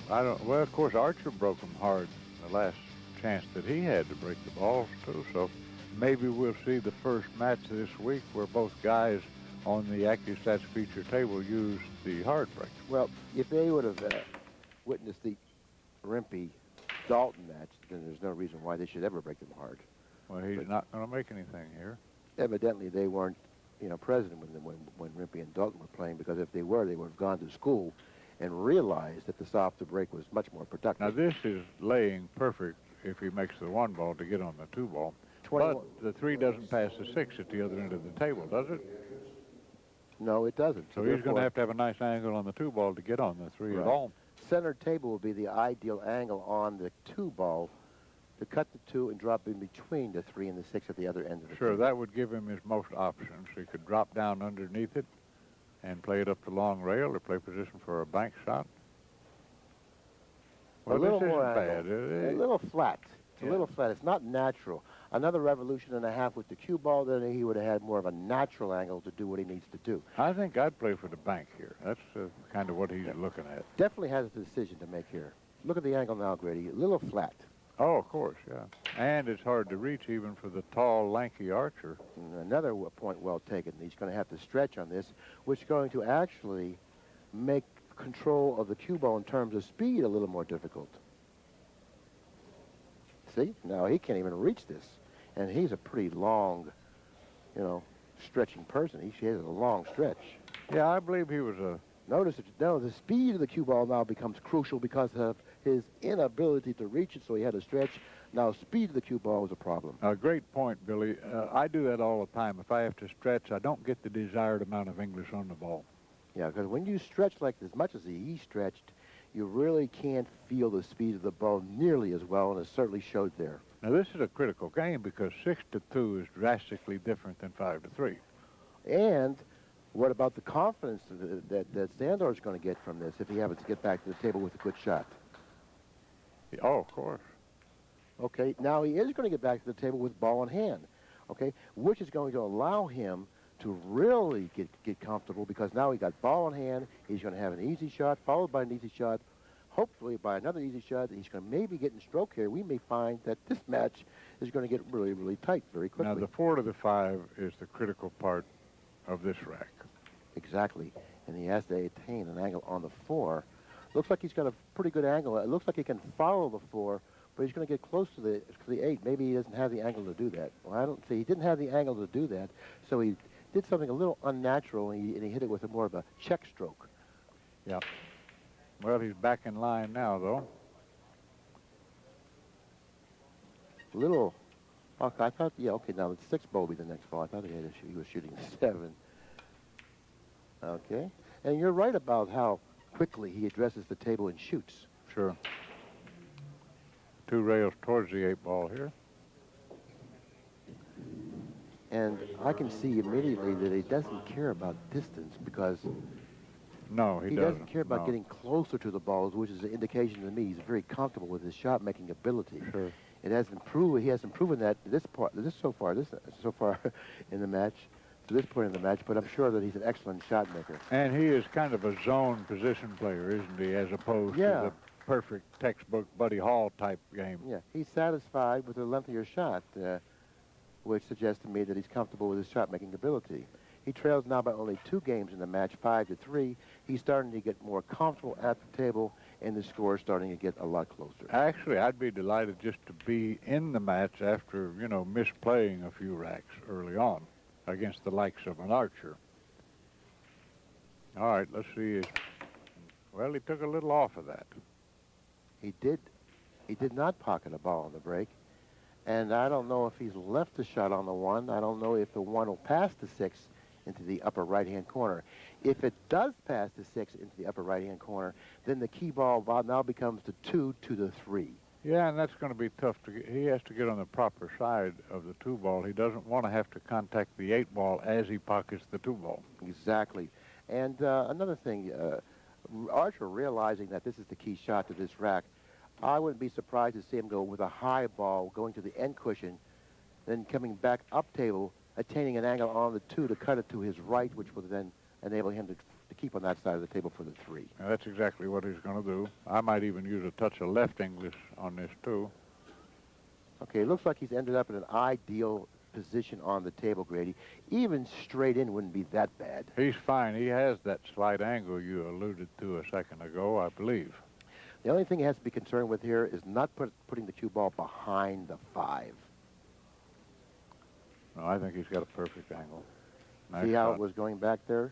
Well, of course, Archer broke them hard the last chance that he had to break the balls, too. So maybe we'll see the first match this week where both guys on the AccuStats feature table use the hard break. Well, if they would have witnessed the Rimpey-Dalton match, then there's no reason why they should ever break them hard. Well, he's not going to make anything here. Evidently, they weren't, present when Rimpey and Dalton were playing, because if they were, they would have gone to school and realized that the softer break was much more productive. Now, this is laying perfect if he makes the 1 ball to get on the 2 ball. 21. But the 3 doesn't pass the 6 at the other end of the table, does it? No, it doesn't. So he's going to have a nice angle on the 2 ball to get on the 3 at all. Center table would be the ideal angle on the 2 ball to cut the 2 and drop in between the 3 and the 6 at the other end of the Sure, table. that would give him his most options. He could drop down underneath it and play it up the long rail or play position for a bank shot. Well, a little this more isn't bad. angle. A little flat. It's a little flat. It's not natural. Another revolution and a half with the cue ball, then he would have had more of a natural angle to do what he needs to do. I think I'd play for the bank here. That's kind of what he's looking at. Definitely has a decision to make here. Look at the angle now, Grady. A little flat. Oh, of course, yeah. And it's hard to reach even for the tall, lanky Archer. And another point well taken. He's going to have to stretch on this, which is going to actually make control of the cue ball in terms of speed a little more difficult. See, now he can't even reach this. And he's a pretty long, you know, stretching person. He has a long stretch. Yeah, I believe he was a... Notice that the speed of the cue ball now becomes crucial because of his inability to reach it, so he had to stretch. Now, speed of the cue ball is a problem. A great point, Billy. I do that all the time. If I have to stretch, I don't get the desired amount of English on the ball. Yeah, because when you stretch like as much as he stretched, you really can't feel the speed of the ball nearly as well, and it certainly showed there. Now, this is a critical game because 6-2 is drastically different than 5-3. And what about the confidence that Sandor is going to get from this if he happens to get back to the table with a good shot? Oh, of course. Okay, now he is going to get back to the table with ball in hand, okay, which is going to allow him to really get comfortable because now he got ball in hand. He's going to have an easy shot followed by an easy shot, hopefully by another easy shot. He's going to maybe get in stroke here. We may find that this match is going to get really, really tight very quickly. Now, the 4 to the 5 is the critical part of this rack. Exactly, and he has to attain an angle on the 4. Looks like he's got a pretty good angle. It looks like he can follow the 4, but he's going to get close to the 8. Maybe he doesn't have the angle to do that. Well, I don't see. He didn't have the angle to do that, so he did something a little unnatural, and he hit it with more of a check stroke. Yeah. Well, he's back in line now, though. Little. Okay, I thought. Yeah. Okay. Now the 6 ball will be the next ball. I thought he was shooting 7. Okay. And you're right about how quickly he addresses the table and shoots. Sure. 2 rails towards the 8 ball here. And I can see immediately that he doesn't care about distance because No, he doesn't care about getting closer to the balls, which is an indication to me he's very comfortable with his shot-making ability. Sure. It hasn't proven. He hasn't proven that so far in the match, to this point in the match. But I'm sure that he's an excellent shot maker. And he is kind of a zone position player, isn't he, as opposed to the perfect textbook Buddy Hall type game. Yeah, he's satisfied with the length of your shot, which suggests to me that he's comfortable with his shot-making ability. He trails now by only 2 games in the match, 5-3. He's starting to get more comfortable at the table, and the score is starting to get a lot closer. Actually, I'd be delighted just to be in the match after, you know, misplaying a few racks early on against the likes of an Archer. All right, let's see. Well, he took a little off of that. He did not pocket a ball on the break. And I don't know if he's left the shot on the 1. I don't know if the 1 will pass the 6 into the upper right-hand corner. If it does pass the 6 into the upper right-hand corner, then the key ball now becomes the 2 to the 3. Yeah, and that's going to be tough to get. He has to get on the proper side of the 2 ball. He doesn't want to have to contact the 8 ball as he pockets the 2 ball. Exactly. And another thing, Archer realizing that this is the key shot to this rack, I wouldn't be surprised to see him go with a high ball, going to the end cushion, then coming back up table, attaining an angle on the 2 to cut it to his right, which will then enable him to keep on that side of the table for the 3. Now, that's exactly what he's going to do. I might even use a touch of left English on this, too. Okay, it looks like he's ended up in an ideal position on the table, Grady. Even straight in wouldn't be that bad. He's fine. He has that slight angle you alluded to a second ago, I believe. The only thing he has to be concerned with here is not putting the cue ball behind the 5. No, I think he's got a perfect angle. Nice See how shot. it was going back there?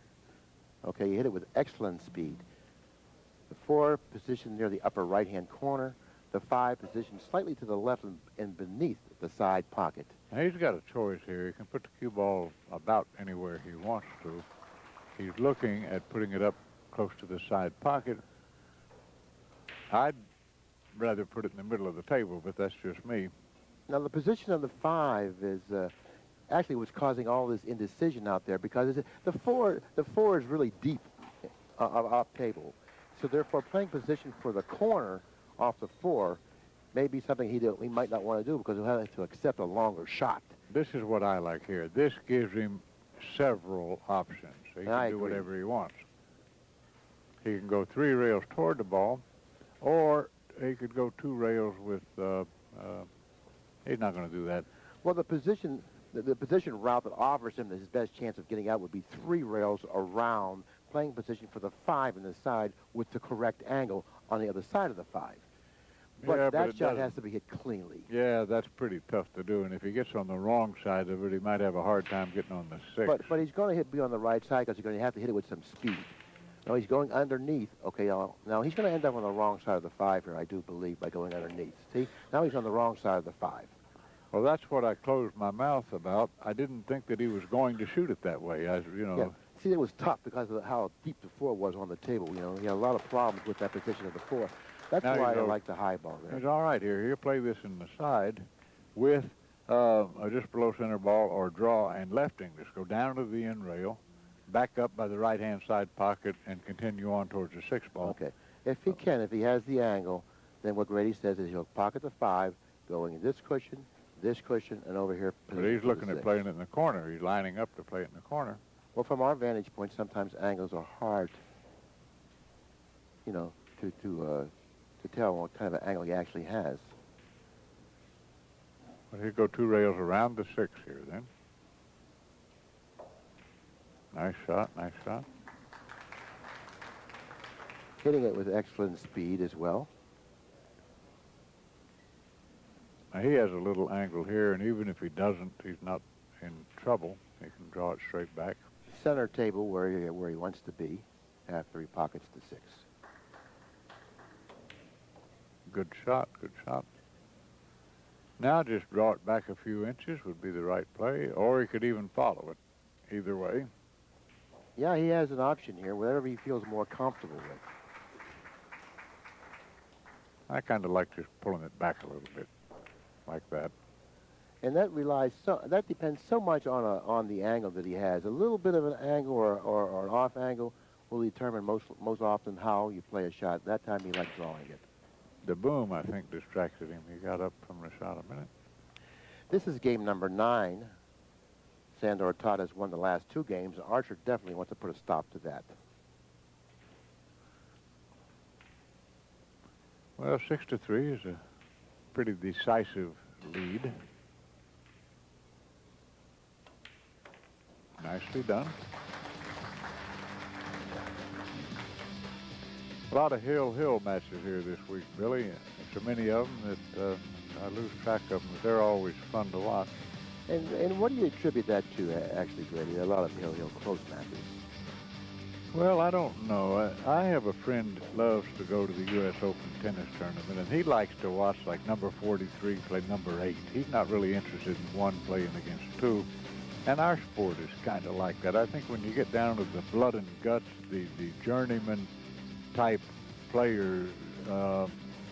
Okay, he hit it with excellent speed. The 4 positioned near the upper right-hand corner. The 5 positioned slightly to the left and beneath the side pocket. Now, he's got a choice here. He can put the cue ball about anywhere he wants to. He's looking at putting it up close to the side pocket. I'd rather put it in the middle of the table, but that's just me. Now, the position of the 5 is actually what's causing all this indecision out there because the 4 is really deep off table. So, therefore, playing position for the corner off the 4 may be something he might not want to do because he'll have to accept a longer shot. This is what I like here. This gives him several options. He can do whatever he wants. He can go 3 rails toward the ball, or he could go 2 rails with, he's not going to do that. Well, the position route that offers him his best chance of getting out would be 3 rails around playing position for the 5 in the side with the correct angle on the other side of the 5. But Yeah, that it shot doesn't. has to be hit cleanly. Yeah, that's pretty tough to do. And if he gets on the wrong side of it, he might have a hard time getting on the 6. But he's going to be on the right side because he's going to have to hit it with some speed. No, he's going underneath. Okay, now he's going to end up on the wrong side of the 5 here, I do believe, by going underneath. See, now he's on the wrong side of the 5. Well, that's what I closed my mouth about. I didn't think that he was going to shoot it that way. Yeah. See, it was tough because of how deep the 4 was on the table. You know, he had a lot of problems with that position of the 4. That's Now why I like the high ball there. He's all right here. He'll play this in the side with a just below center ball or draw and lefting. Just go down to the end rail, back up by the right-hand side pocket, and continue on towards the 6 ball. Okay. If he has the angle, then what Grady says is he'll pocket the 5, going in this cushion, and over here. But he's looking at playing it in the corner. He's lining up to play it in the corner. Well, from our vantage point, sometimes angles are hard, you know, to tell what kind of an angle he actually has. Well, he'll go 2 rails around the 6 here then. Nice shot, nice shot. Hitting it with excellent speed as well. Now, he has a little angle here, and even if he doesn't, he's not in trouble. He can draw it straight back. Center table where he wants to be after he pockets the 6. Good shot, good shot. Now just draw it back a few inches would be the right play, or he could even follow it. Either way. Yeah, he has an option here, whatever he feels more comfortable with. I kind of like just pulling it back a little bit, like that. And that depends so much on the angle that he has. A little bit of an angle or an off angle will determine most often how you play a shot. That time he likes drawing it. The boom, I think, distracted him. He got up from the shot a minute. This is game number 9. Sandor Todd has won the last 2 games. Archer definitely wants to put a stop to that. Well, 6-3 is a pretty decisive lead. Nicely done. A lot of hill matches here this week, Billy. So many of them that I lose track of them, but they're always fun to watch. And what do you attribute that to, actually, Grady? A lot of hill close matches. Well, I don't know. I have a friend that loves to go to the U.S. Open tennis tournament, and he likes to watch, like, number 43 play number 8. He's not really interested in one playing against 2. And our sport is kind of like that. I think when you get down to the blood and guts, the journeyman type players,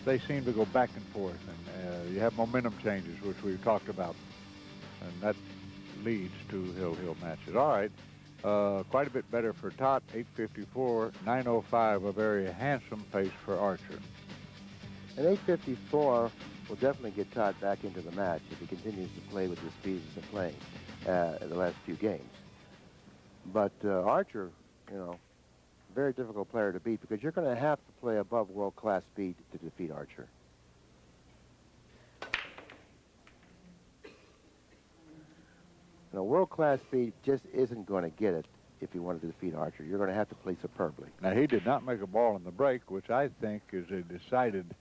they seem to go back and forth, and you have momentum changes, which we've talked about, and that leads to hill matches. All right, quite a bit better for Tot, 854, 905, a very handsome pace for Archer. And 854 will definitely get Todd back into the match if he continues to play with the speed he's been playing in the last few games. But Archer, you know, very difficult player to beat because you're going to have to play above world-class speed to defeat Archer. You know, world-class speed just isn't going to get it if you want to defeat Archer. You're going to have to play superbly. Now, he did not make a ball in the break, which I think is a decided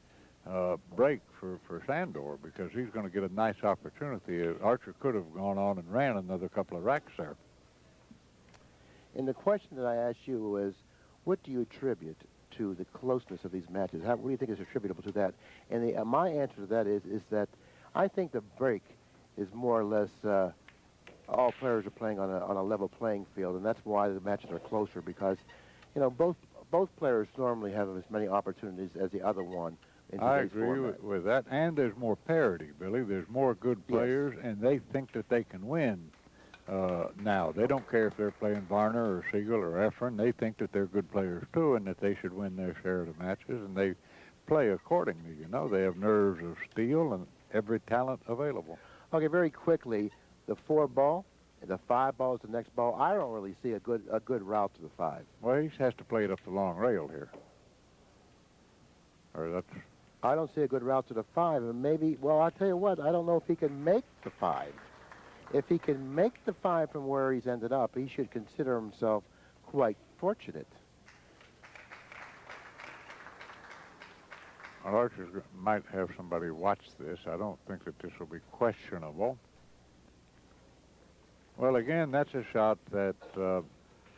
break for Sandor because he's going to get a nice opportunity. Archer could have gone on and ran another couple of racks there. And the question that I asked you was, what do you attribute to the closeness of these matches? What do you think is attributable to that? And my answer to that is that I think the break is more or less all players are playing on a level playing field, and that's why the matches are closer because, you know, both players normally have as many opportunities as the other one. I agree with that, and there's more parity, Billy. There's more good players, yes. And they think that they can win. Now, they don't care if they're playing Varner or Siegel or Efren. They think that they're good players, too, and that they should win their share of the matches, and they play accordingly, you know. They have nerves of steel and every talent available. Okay, very quickly, the 4 ball, the 5 ball is the next ball. I don't really see a good route to the 5. Well, he has to play it up the long rail here. Or that's... I don't see a good route to the 5, and maybe, well, I'll tell you what, I don't know if he can make the 5. If he can make the 5 from where he's ended up, he should consider himself quite fortunate. Well, Archer might have somebody watch this. I don't think that this will be questionable. Well, again, that's a shot that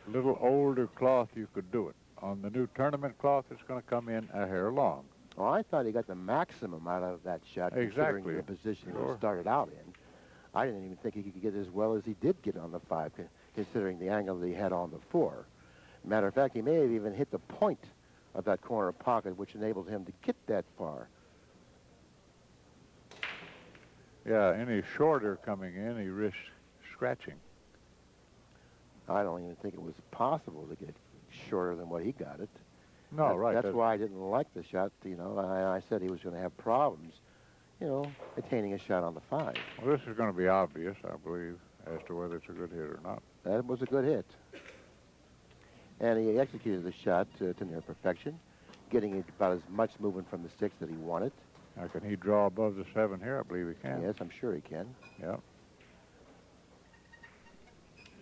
little older cloth you could do it. On the new tournament cloth, it's going to come in a hair long. Well, I thought he got the maximum out of that shot, Exactly. considering the position Sure. he started out in. I didn't even think he could get as well as he did get on the 5, considering the angle that he had on the 4. Matter of fact, he may have even hit the point of that corner pocket, which enabled him to get that far. Yeah, any shorter coming in, he risks scratching. I don't even think it was possible to get shorter than what he got it. No, right. That's why I didn't like the shot. You know, I said he was going to have problems, you know, attaining a shot on the 5. Well, this is going to be obvious, I believe, as to whether it's a good hit or not. That was a good hit. And he executed the shot to near perfection, getting it about as much movement from the 6 that he wanted. Now, can he draw above the 7 here? I believe he can. Yes, I'm sure he can. Yeah.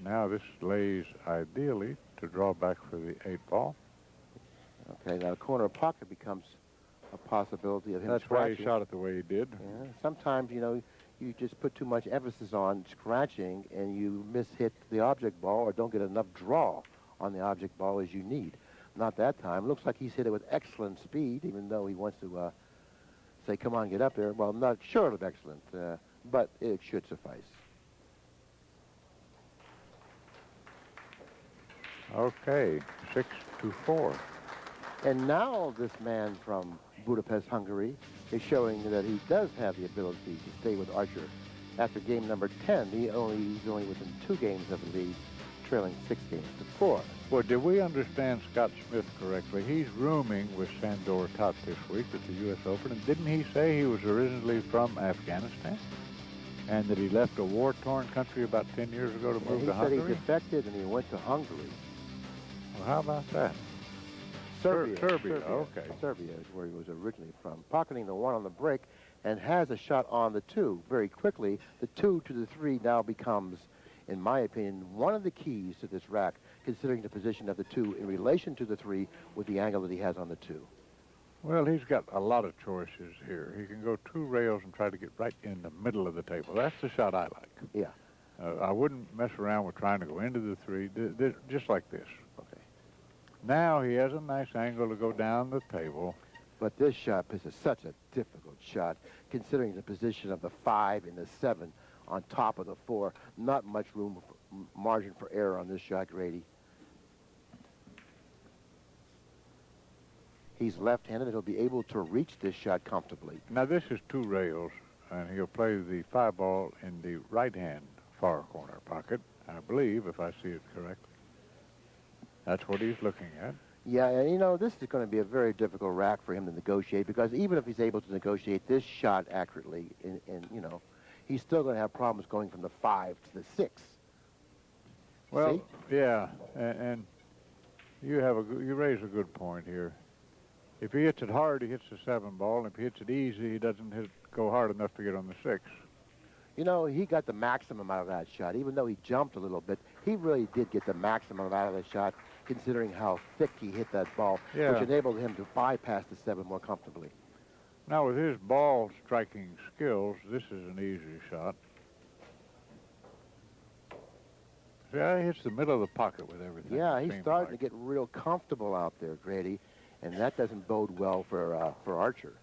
Now this lays ideally to draw back for the 8 ball. Okay, now the corner pocket becomes a possibility of him That's why scratching. he shot it the way he did. Yeah, sometimes, you know, you just put too much emphasis on scratching and you miss-hit the object ball or don't get enough draw on the object ball as you need. Not that time. Looks like he's hit it with excellent speed, even though he wants to say, come on, get up there. Well, not short of excellent, but it should suffice. Okay, 6-4. And now this man from Budapest, Hungary, is showing that he does have the ability to stay with Archer. After game number 10, he's only within 2 games of the lead, trailing 6-4. Well, did we understand Scott Smith correctly? He's rooming with Sandor Tott this week at the U.S. Open, and didn't he say he was originally from Afghanistan? And that he left a war-torn country about 10 years ago to move to Hungary? He said he defected and he went to Hungary. Well, how about that? Serbia. Okay. Serbia is where he was originally from. Pocketing the 1 on the break and has a shot on the 2 very quickly. The 2 to the 3 now becomes, in my opinion, one of the keys to this rack, considering the position of the 2 in relation to the 3 with the angle that he has on the 2. Well, he's got a lot of choices here. He can go 2 rails and try to get right in the middle of the table. That's the shot I like. Yeah. I wouldn't mess around with trying to go into the 3, just like this. Okay. Now he has a nice angle to go down the table. But this shot is such a difficult shot, considering the position of the 5 and the 7 on top of the 4. Not much room, margin for error on this shot, Grady. He's left-handed. He'll be able to reach this shot comfortably. Now this is 2 rails, and he'll play the 5 ball in the right-hand far corner pocket, I believe, if I see it correctly. That's what he's looking at. Yeah, and you know, this is going to be a very difficult rack for him to negotiate, because even if he's able to negotiate this shot accurately, you know, he's still going to have problems going from the 5 to the 6. Well, See? yeah, and you raise a good point here. If he hits it hard, he hits the 7 ball, and if he hits it easy, he doesn't go hard enough to get on the 6. You know, he got the maximum out of that shot. Even though he jumped a little bit, he really did get the maximum out of the shot, considering how thick he hit that ball, Yeah. which enabled him to bypass the 7 more comfortably. Now, with his ball striking skills, this is an easy shot. See, he hits the middle of the pocket with everything. Yeah, it he's seems starting like. to get real comfortable out there, Grady, and that doesn't bode well for Archer.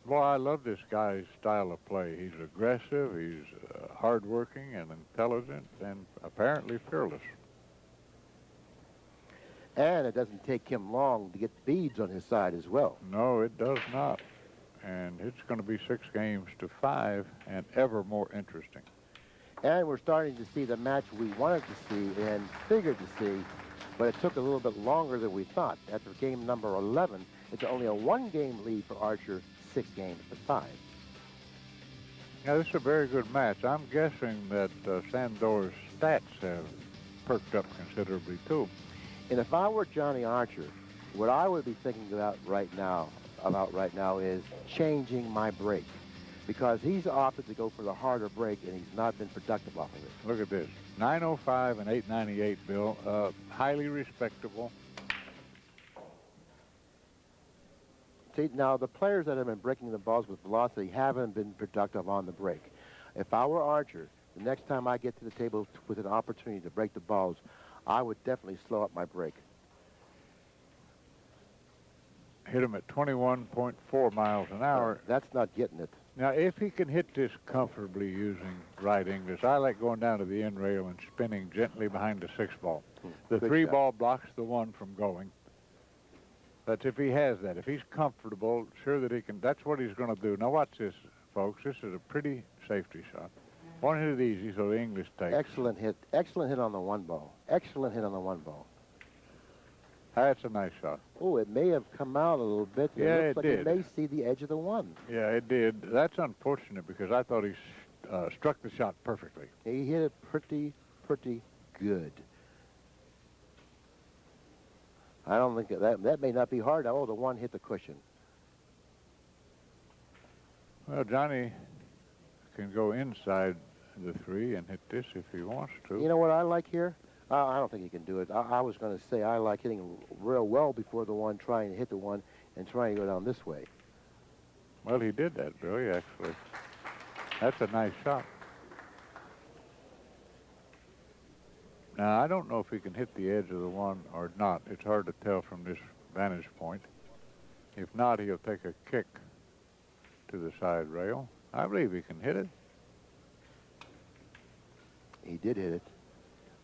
Well, I love this guy's style of play. He's aggressive, he's hardworking and intelligent, and apparently fearless. And it doesn't take him long to get beads on his side as well. No, it does not. And it's going to be 6-5 and ever more interesting. And we're starting to see the match we wanted to see and figured to see, but it took a little bit longer than we thought. After game number 11, it's only a 1-game lead for Archer, 6-5. Now, this is a very good match. I'm guessing that Sandor's stats have perked up considerably, too. And if I were Johnny Archer, what I would be thinking about right now is changing my break. because he's opted to go for the harder break, and he's not been productive off of it. Look at this. 905 and 898, Bill. Highly respectable. See, now the players that have been breaking the balls with velocity haven't been productive on the break. If I were Archer, the next time I get to the table with an opportunity to break the balls, I would definitely slow up my break. Hit him at 21.4 miles an hour. That's not getting it. Now, if he can hit this comfortably using right English, I like going down to the end rail and spinning gently behind the 6-ball. The Good 3-ball blocks the 1 from going. That's if he has that. If he's comfortable, sure that he can, that's what he's going to do. Now, watch this, folks. This is a pretty safety shot. One hit it easy, so the English takes. Excellent hit. Excellent hit on the 1-ball. Excellent hit on the 1-ball. That's a nice shot. Oh, it may have come out a little bit. Yeah, looks it like did. It may see the edge of the 1. Yeah, it did. That's unfortunate because I thought he struck the shot perfectly. He hit it pretty good. I don't think that may not be hard. Oh, the 1 hit the cushion. Well, Johnny can go inside the 3 and hit this if he wants to. You know what I like here? I don't think he can do it. I was going to say I like hitting real well before the 1, trying to hit the 1 and trying to go down this way. Well, he did that, Billy, actually. That's a nice shot. Now, I don't know if he can hit the edge of the 1 or not. It's hard to tell from this vantage point. If not, he'll take a kick to the side rail. I believe he can hit it. He did hit it.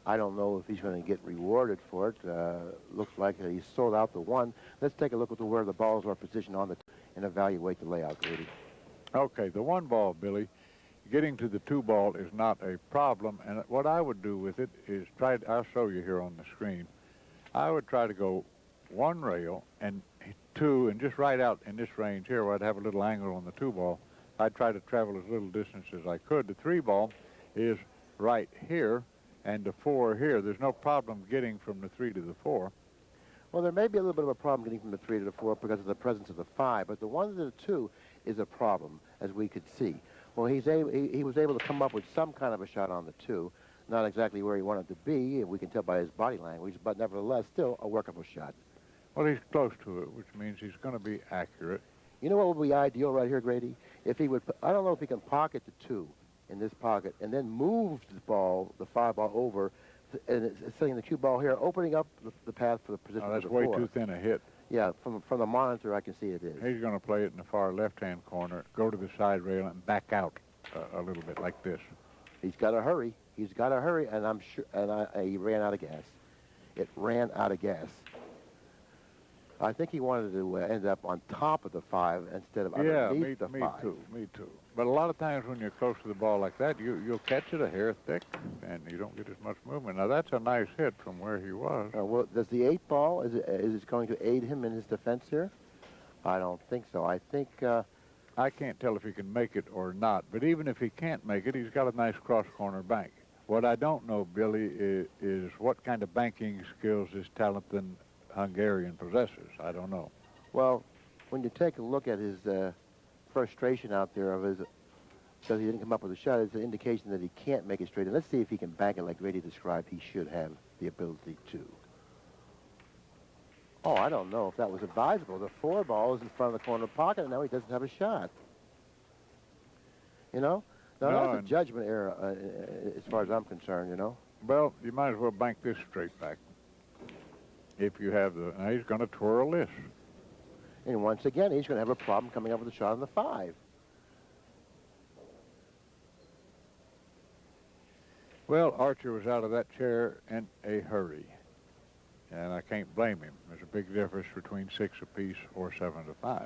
I don't know if he's going to get rewarded for it. Looks like he sold out the 1. Let's take a look at where the balls are positioned on the and evaluate the layout, Grady. Okay, the 1-ball, Billy, getting to the 2-ball is not a problem. And what I would do with it is I'll show you here on the screen. I would try to go 1 rail and 2 and just right out in this range here where I'd have a little angle on the 2-ball. I'd try to travel as little distance as I could. The 3-ball is right here. And the 4 here, there's no problem getting from the 3 to the 4. Well, there may be a little bit of a problem getting from the 3 to the 4 because of the presence of the 5, but the 1 to the 2 is a problem, as we could see. Well, he was able to come up with some kind of a shot on the 2, not exactly where he wanted to be, we can tell by his body language, but nevertheless, still a workable shot. Well, he's close to it, which means he's going to be accurate. You know what would be ideal right here, Grady? If he would, I don't know if he can pocket the 2 in this pocket and then move the ball, the 5-ball over, and it's setting the 2-ball here, opening up the path for the position Oh, that's of the way 4. too thin a hit. Yeah, from the monitor, I can see it is. He's going to play it in the far left-hand corner, go to the side rail, and back out a little bit like this. He's got to hurry. He's got to hurry, and I'm sure. And he ran out of gas. It ran out of gas. I think he wanted to end up on top of the 5 instead of underneath the 5. Me too. But a lot of times when you're close to the ball like that, you'll catch it a hair thick, and you don't get as much movement. Now, that's a nice hit from where he was. Well, does the 8-ball, is it going to aid him in his defense here? I don't think so. I think... I can't tell if he can make it or not, but even if he can't make it, he's got a nice cross-corner bank. What I don't know, Billy, is what kind of banking skills this talented Hungarian possesses. I don't know. Well, when you take a look at his frustration out there of his, because he didn't come up with a shot, it's an indication that he can't make it straight. And let's see if he can bank it like Grady described. He should have the ability to. Oh, I don't know if that was advisable. The 4-ball is in front of the corner pocket, and now he doesn't have a shot. You know? Now, No, that's a judgment error as far as I'm concerned, you know? Well, you might as well bank this straight back. If you have the... Now, he's going to twirl this. And once again, he's going to have a problem coming up with a shot on the 5. Well, Archer was out of that chair in a hurry. And I can't blame him. There's a big difference between 6 apiece or 7 to 5.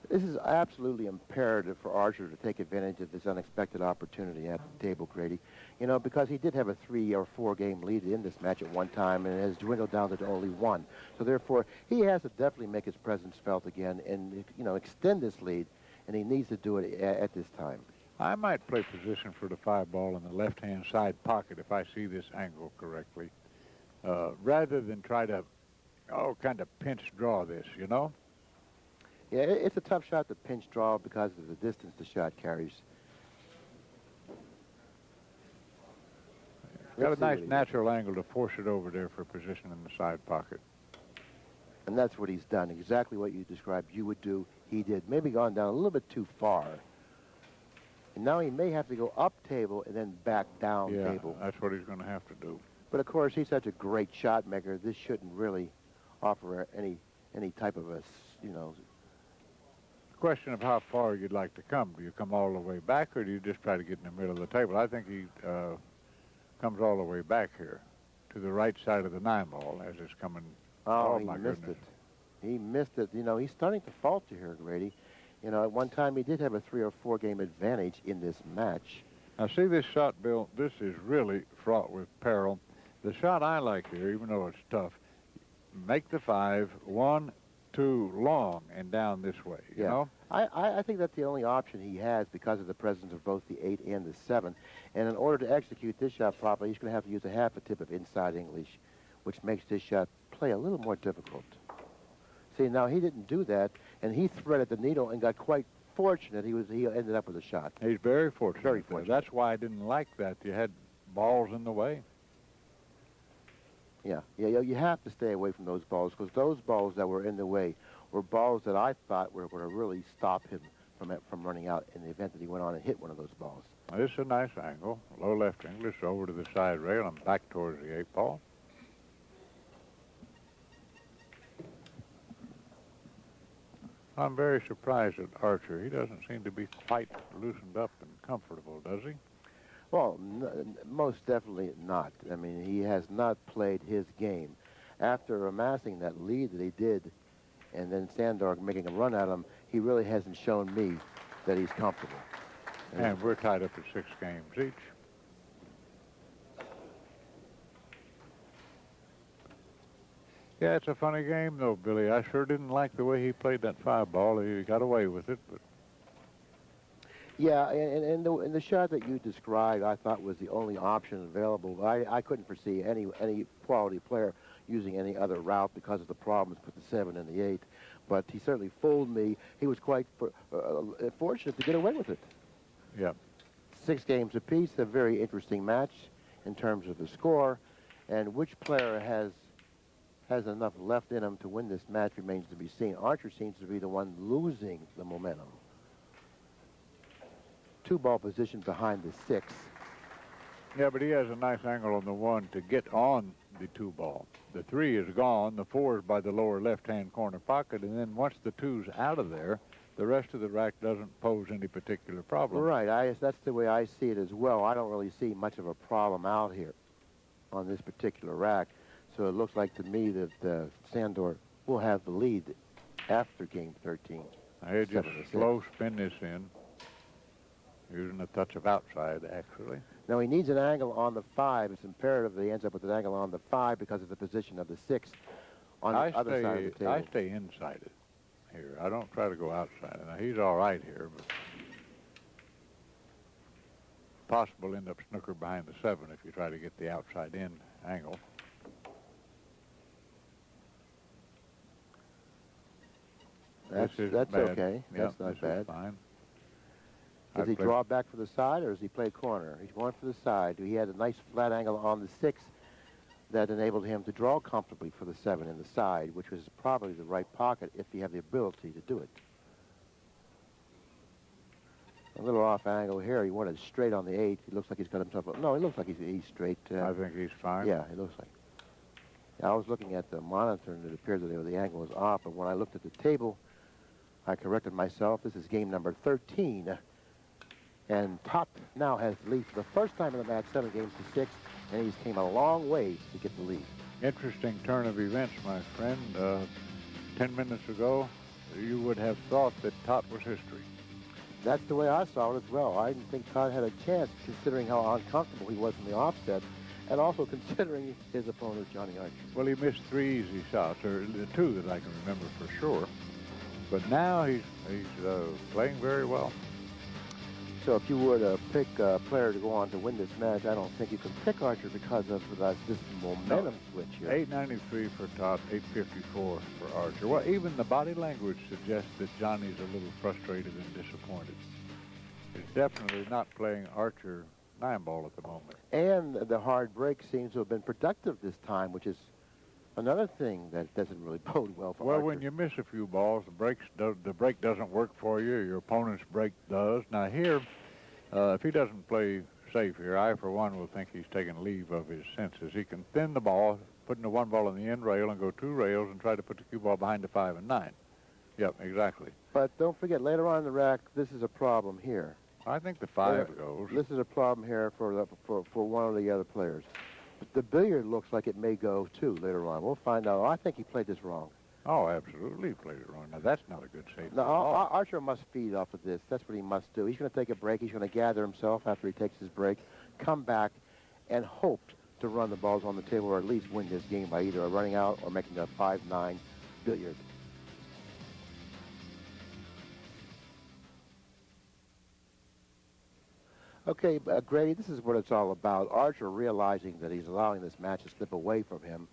This is absolutely imperative for Archer to take advantage of this unexpected opportunity at the table, Grady. You know, because he did have a 3 or 4 game lead in this match at one time and has dwindled down to only 1. So therefore, he has to definitely make his presence felt again and, you know, extend this lead, and he needs to do it at this time. I might play position for the 5-ball in the left-hand side pocket if I see this angle correctly, rather than try to, kind of pinch draw this, you know? Yeah, it's a tough shot to pinch draw because of the distance the shot carries. Got a nice natural angle to force it over there for position in the side pocket. And that's what he's done. Exactly what you described you would do, he did. Maybe gone down a little bit too far. And now he may have to go up table and then back down table. That's what he's going to have to do. But, of course, he's such a great shot maker. This shouldn't really offer any type of a, Question of how far you'd like to come. Do you come all the way back, or do you just try to get in the middle of the table? I think he comes all the way back here to the right side of the 9-ball as it's coming. Oh, he my missed goodness. it. He missed it. He's starting to falter here, Grady. At one time he did have a 3 or 4 game advantage in this match. Now, see this shot, Bill? This is really fraught with peril. The shot I like here, even though it's tough, make the 5, 1, 2 long and down this way, you know? I think that's the only option he has because of the presence of both the 8 and the 7. And in order to execute this shot properly, he's going to have to use a half a tip of inside English, which makes this shot play a little more difficult. See, now he didn't do that, and he threaded the needle and got quite fortunate. He ended up with a shot. He's very fortunate. Very fortunate. That's why I didn't like that. You had balls in the way. Yeah, you have to stay away from those balls because those balls that were in the way were balls that I thought were going to really stop him from running out in the event that he went on and hit one of those balls. Now, this is a nice angle. Low left English over to the side rail and back towards the 8-ball. I'm very surprised at Archer. He doesn't seem to be quite loosened up and comfortable, does he? Well, most definitely not. I mean, he has not played his game. After amassing that lead that he did, and then Sandor making a run at him, he really hasn't shown me that he's comfortable. And we're tied up at 6 games each. Yeah, it's a funny game, though, Billy. I sure didn't like the way he played that 5-ball. He got away with it, but... Yeah, and the shot that you described, I thought was the only option available. I couldn't foresee any quality player using any other route because of the problems with the 7 and the 8. But he certainly fooled me. He was quite fortunate to get away with it. Yeah. 6 games apiece, a very interesting match in terms of the score. And which player has enough left in him to win this match remains to be seen. Archer seems to be the one losing the momentum. 2-ball position behind the 6. Yeah, but he has a nice angle on the 1 to get on the 2-ball. The 3 is gone. The 4 is by the lower left-hand corner pocket. And then once the 2's out of there, the rest of the rack doesn't pose any particular problem. Right. That's the way I see it as well. I don't really see much of a problem out here on this particular rack. So it looks like to me that Sandor will have the lead after game 13. He'll just slow spin this in, using a touch of outside, actually. Now, he needs an angle on the 5. It's imperative that he ends up with an angle on the 5 because of the position of the 6 on the other side of the table. I stay inside it here. I don't try to go outside it. Now, he's all right here, but possible end up snooker behind the 7 if you try to get the outside-in angle. That's okay. That's not bad. Fine. Does he draw back for the side, or does he play corner? He's going for the side. He had a nice flat angle on the 6 that enabled him to draw comfortably for the 7 in the side, which was probably the right pocket if he had the ability to do it. A little off angle here. He wanted straight on the 8. He looks like he's got himself. No, he looks like he's straight. I think he's fine. Yeah, he looks like. I was looking at the monitor, and it appeared that the angle was off. But when I looked at the table, I corrected myself. This is game number 13. And Top now has the lead for the first time in the match, 7 games to 6, and he's came a long way to get the lead. Interesting turn of events, my friend. 10 minutes ago, you would have thought that Top was history. That's the way I saw it as well. I didn't think Todd had a chance, considering how uncomfortable he was from the offset, and also considering his opponent, Johnny Archer. Well, he missed 3 easy shots, or the 2 that I can remember for sure. But now he's playing very well. So if you were to pick a player to go on to win this match, I don't think you can pick Archer because of this momentum switch here. 893 for Todd, 854 for Archer. Well, even the body language suggests that Johnny's a little frustrated and disappointed. He's definitely not playing Archer 9-ball at the moment. And the hard break seems to have been productive this time, which is another thing that doesn't really bode well for Well, Archer. when you miss a few balls, the break doesn't work for you. Your opponent's break does. Now here, if he doesn't play safe here, I, for one, will think he's taken leave of his senses. He can thin the ball, put in the 1 ball on the end rail and go 2 rails and try to put the cue ball behind the 5 and 9. Yep, exactly. But don't forget, later on in the rack, this is a problem here. I think the 5 goes. This is a problem here for one of the other players. The billiard looks like it may go, too, later on. We'll find out. I think he played this wrong. Oh, absolutely, he played it wrong. Now, that's not a good statement. Now, Archer must feed off of this. That's what he must do. He's going to take a break. He's going to gather himself after he takes his break, come back, and hope to run the balls on the table or at least win this game by either running out or making a 5-9 billiard. Okay, Grady, this is what it's all about. Archer, realizing that he's allowing this match to slip away from him,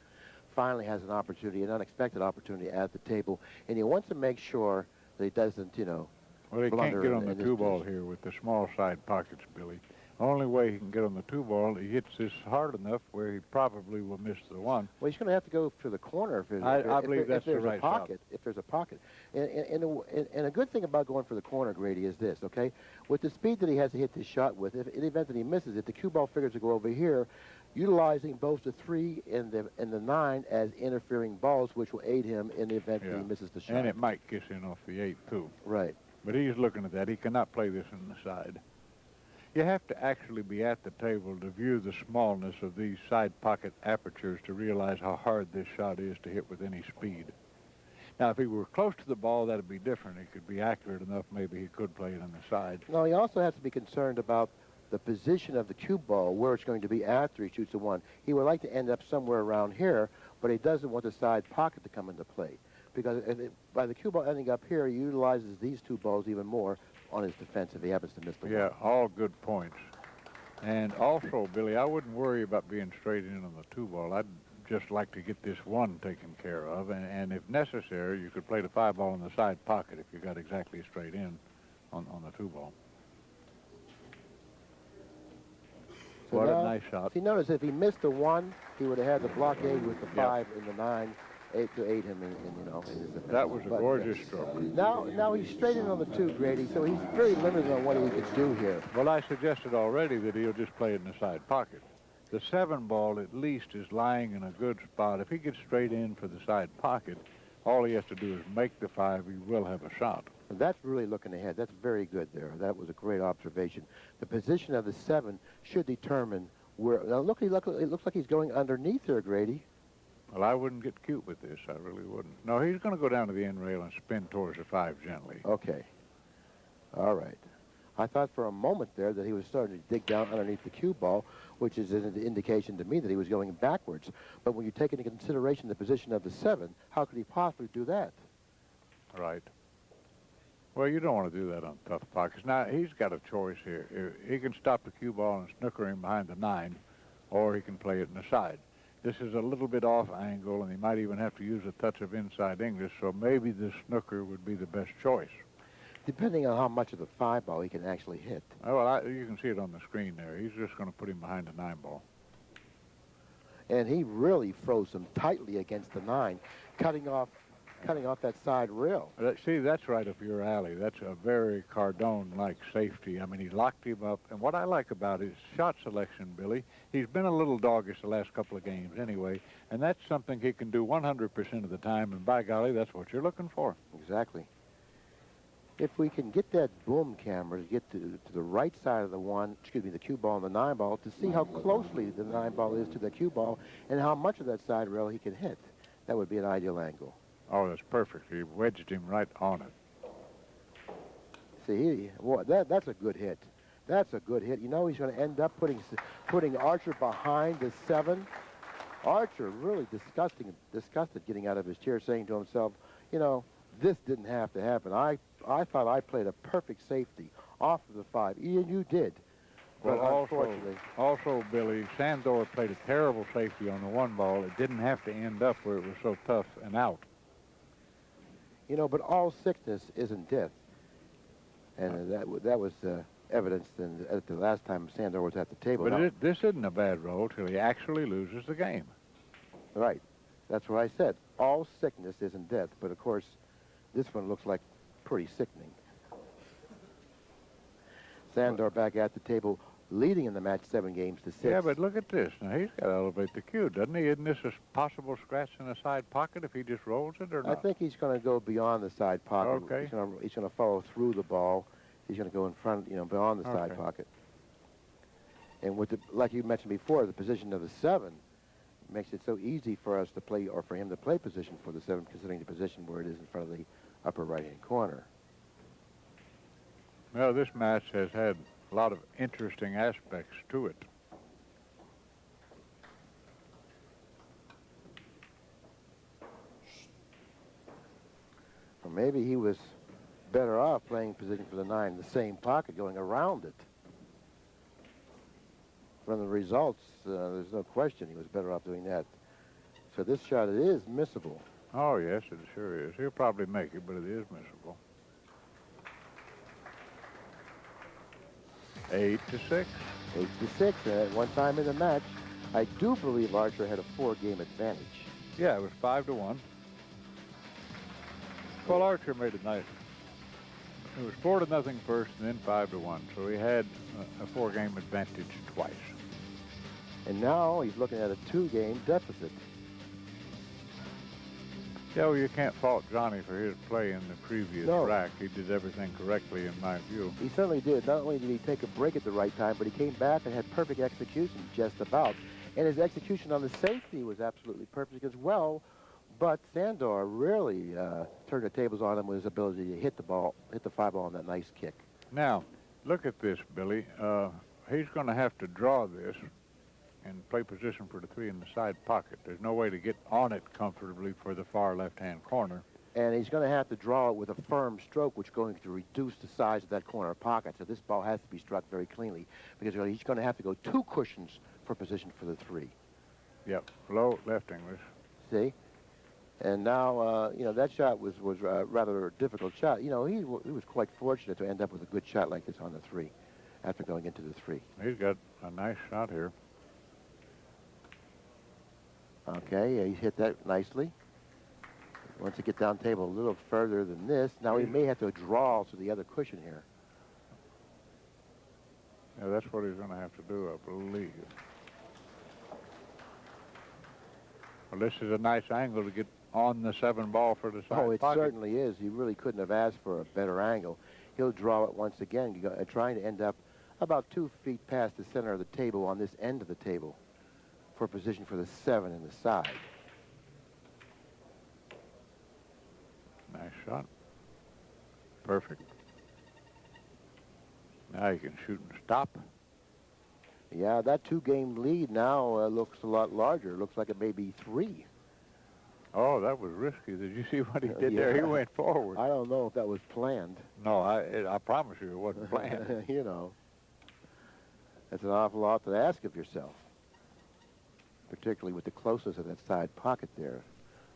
finally has an opportunity, an unexpected opportunity at the table, and he wants to make sure that he doesn't, Well, he can't get on the 2-ball here with the small side pockets, Billy. Only way he can get on the 2-ball, he hits this hard enough where he probably will miss the 1. Well, he's going to have to go to the corner if I believe that's the right pocket. If there's a pocket. And a good thing about going for the corner, Grady, is this, okay? With the speed that he has to hit this shot with, if in the event that he misses it, the cue ball figures to go over here, utilizing both the 3 and the 9 as interfering balls, which will aid him in the event that he misses the shot. And it might kiss in off the 8, too. Right. But he's looking at that. He cannot play this on the side. You have to actually be at the table to view the smallness of these side pocket apertures to realize how hard this shot is to hit with any speed. Now, if he were close to the ball, that would be different. He could be accurate enough, maybe he could play it on the side. No, he also has to be concerned about the position of the cue ball, where it's going to be after he shoots the 1. He would like to end up somewhere around here, but he doesn't want the side pocket to come into play. Because by the cue ball ending up here, he utilizes these 2 balls even more on his defense if he happens to miss the 1. Yeah, all good points. And also, Billy, I wouldn't worry about being straight in on the 2-ball. I'd just like to get this 1 taken care of. And if necessary, you could play the 5-ball in the side pocket if you got exactly straight in on the 2-ball. So what now, a nice shot. See, notice if he missed the 1, he would have had the blockade with the 5 and the 9. 8 to 8 him in his defense. That was a gorgeous stroke. Now he's straight in on the 2, Grady, so he's very limited on what he could do here. Well, I suggested already that he'll just play it in the side pocket. The 7-ball at least is lying in a good spot. If he gets straight in for the side pocket, all he has to do is make the 5. He will have a shot. And that's really looking ahead. That's very good there. That was a great observation. The position of the 7 should determine where. Now look, it looks like he's going underneath there, Grady. Well, I wouldn't get cute with this. I really wouldn't. No, he's going to go down to the end rail and spin towards the 5 gently. Okay. All right. I thought for a moment there that he was starting to dig down underneath the cue ball, which is an indication to me that he was going backwards. But when you take into consideration the position of the 7, how could he possibly do that? Right. Well, you don't want to do that on tough pockets. Now, he's got a choice here. He can stop the cue ball and snooker him behind the 9, or he can play it in the side. This is a little bit off angle, and he might even have to use a touch of inside English, so maybe the snooker would be the best choice. Depending on how much of the 5-ball he can actually hit. Oh, well, you can see it on the screen there. He's just going to put him behind the 9-ball. And he really froze him tightly against the 9, cutting off that side rail. See, that's right up your alley. That's a very Cardone-like safety. I mean, he locked him up. And what I like about his shot selection, Billy, he's been a little doggish the last couple of games anyway, and that's something he can do 100% of the time, and by golly, that's what you're looking for. Exactly. If we can get that boom camera to get to the right side of the cue ball and the 9-ball to see how closely the 9-ball is to the cue ball and how much of that side rail he can hit, that would be an ideal angle. Oh, that's perfect. He wedged him right on it. See, that's a good hit. That's a good hit. You know, he's going to end up putting Archer behind the 7. Archer really disgusted getting out of his chair, saying to himself, you know, this didn't have to happen. I thought I played a perfect safety off of the 5. Ian, you did. But Well, unfortunately, also, Billy, Sandor played a terrible safety on the 1 ball. It didn't have to end up where it was so tough and out. you know, but all sickness isn't death. And that was evidenced at the last time Sandor was at the table. But this isn't a bad roll till he actually loses the game. Right. That's what I said. All sickness isn't death. But, of course, this one looks like pretty sickening. Sandor back at the table, leading in the match 7-6. Yeah, but look at this. Now, he's got to elevate the cue, doesn't he? Isn't this a possible scratch in the side pocket if he just rolls it or not? I think he's going to go beyond the side pocket. Okay. He's going to follow through the ball. He's going to go in front, beyond the side pocket. And with like you mentioned before, the position of the 7 makes it so easy for us to play, or for him to play position for the 7, considering the position where it is in front of the upper right-hand corner. Well, this match has had a lot of interesting aspects to it. Or maybe he was better off playing position for the 9, the same pocket, going around it. From the results, there's no question he was better off doing that. So this shot, it is missable. Oh, yes, it sure is. He'll probably make it, but it is missable. 8-6. 8-6. And at one time in the match, I do believe Archer had a 4-game advantage. Yeah, it was 5-1. Well, Archer made it nice. It was 4-0 first, and then 5-1. So he had a 4-game advantage twice. And now he's looking at a 2-game deficit. Yeah, well, you can't fault Johnny for his play in the previous rack. He did everything correctly, in my view. He certainly did. Not only did he take a break at the right time, but he came back and had perfect execution just about. And his execution on the safety was absolutely perfect as well. But Sandor really turned the tables on him with his ability to hit the 5 ball on that nice kick. Now, look at this, Billy. He's going to have to draw this and play position for the 3 in the side pocket. There's no way to get on it comfortably for the far left-hand corner. And he's going to have to draw it with a firm stroke, which is going to reduce the size of that corner pocket. So this ball has to be struck very cleanly, because he's going to have to go 2 cushions for position for the 3. Yep, low left English. See? And now, that shot was rather a difficult shot. He was quite fortunate to end up with a good shot like this on the 3 after going into the 3. He's got a nice shot here. Okay, yeah, he's hit that nicely. Wants to get down table a little further than this. Now he may have to draw to the other cushion here. Yeah, that's what he's going to have to do, I believe. Well, this is a nice angle to get on the 7 ball for the side Oh, it pocket. certainly is. He really couldn't have asked for a better angle. He'll draw it once again, trying to end up about 2 feet past the center of the table on this end of the table for position for the 7 in the side. Nice shot. Perfect. Now you can shoot and stop. Yeah, that 2-game lead now looks a lot larger. Looks like it may be 3. Oh, that was risky. Did you see what he did there? He went forward. I don't know if that was planned. No, I promise you it wasn't planned. That's an awful lot to ask of yourself, particularly with the closeness of that side pocket there,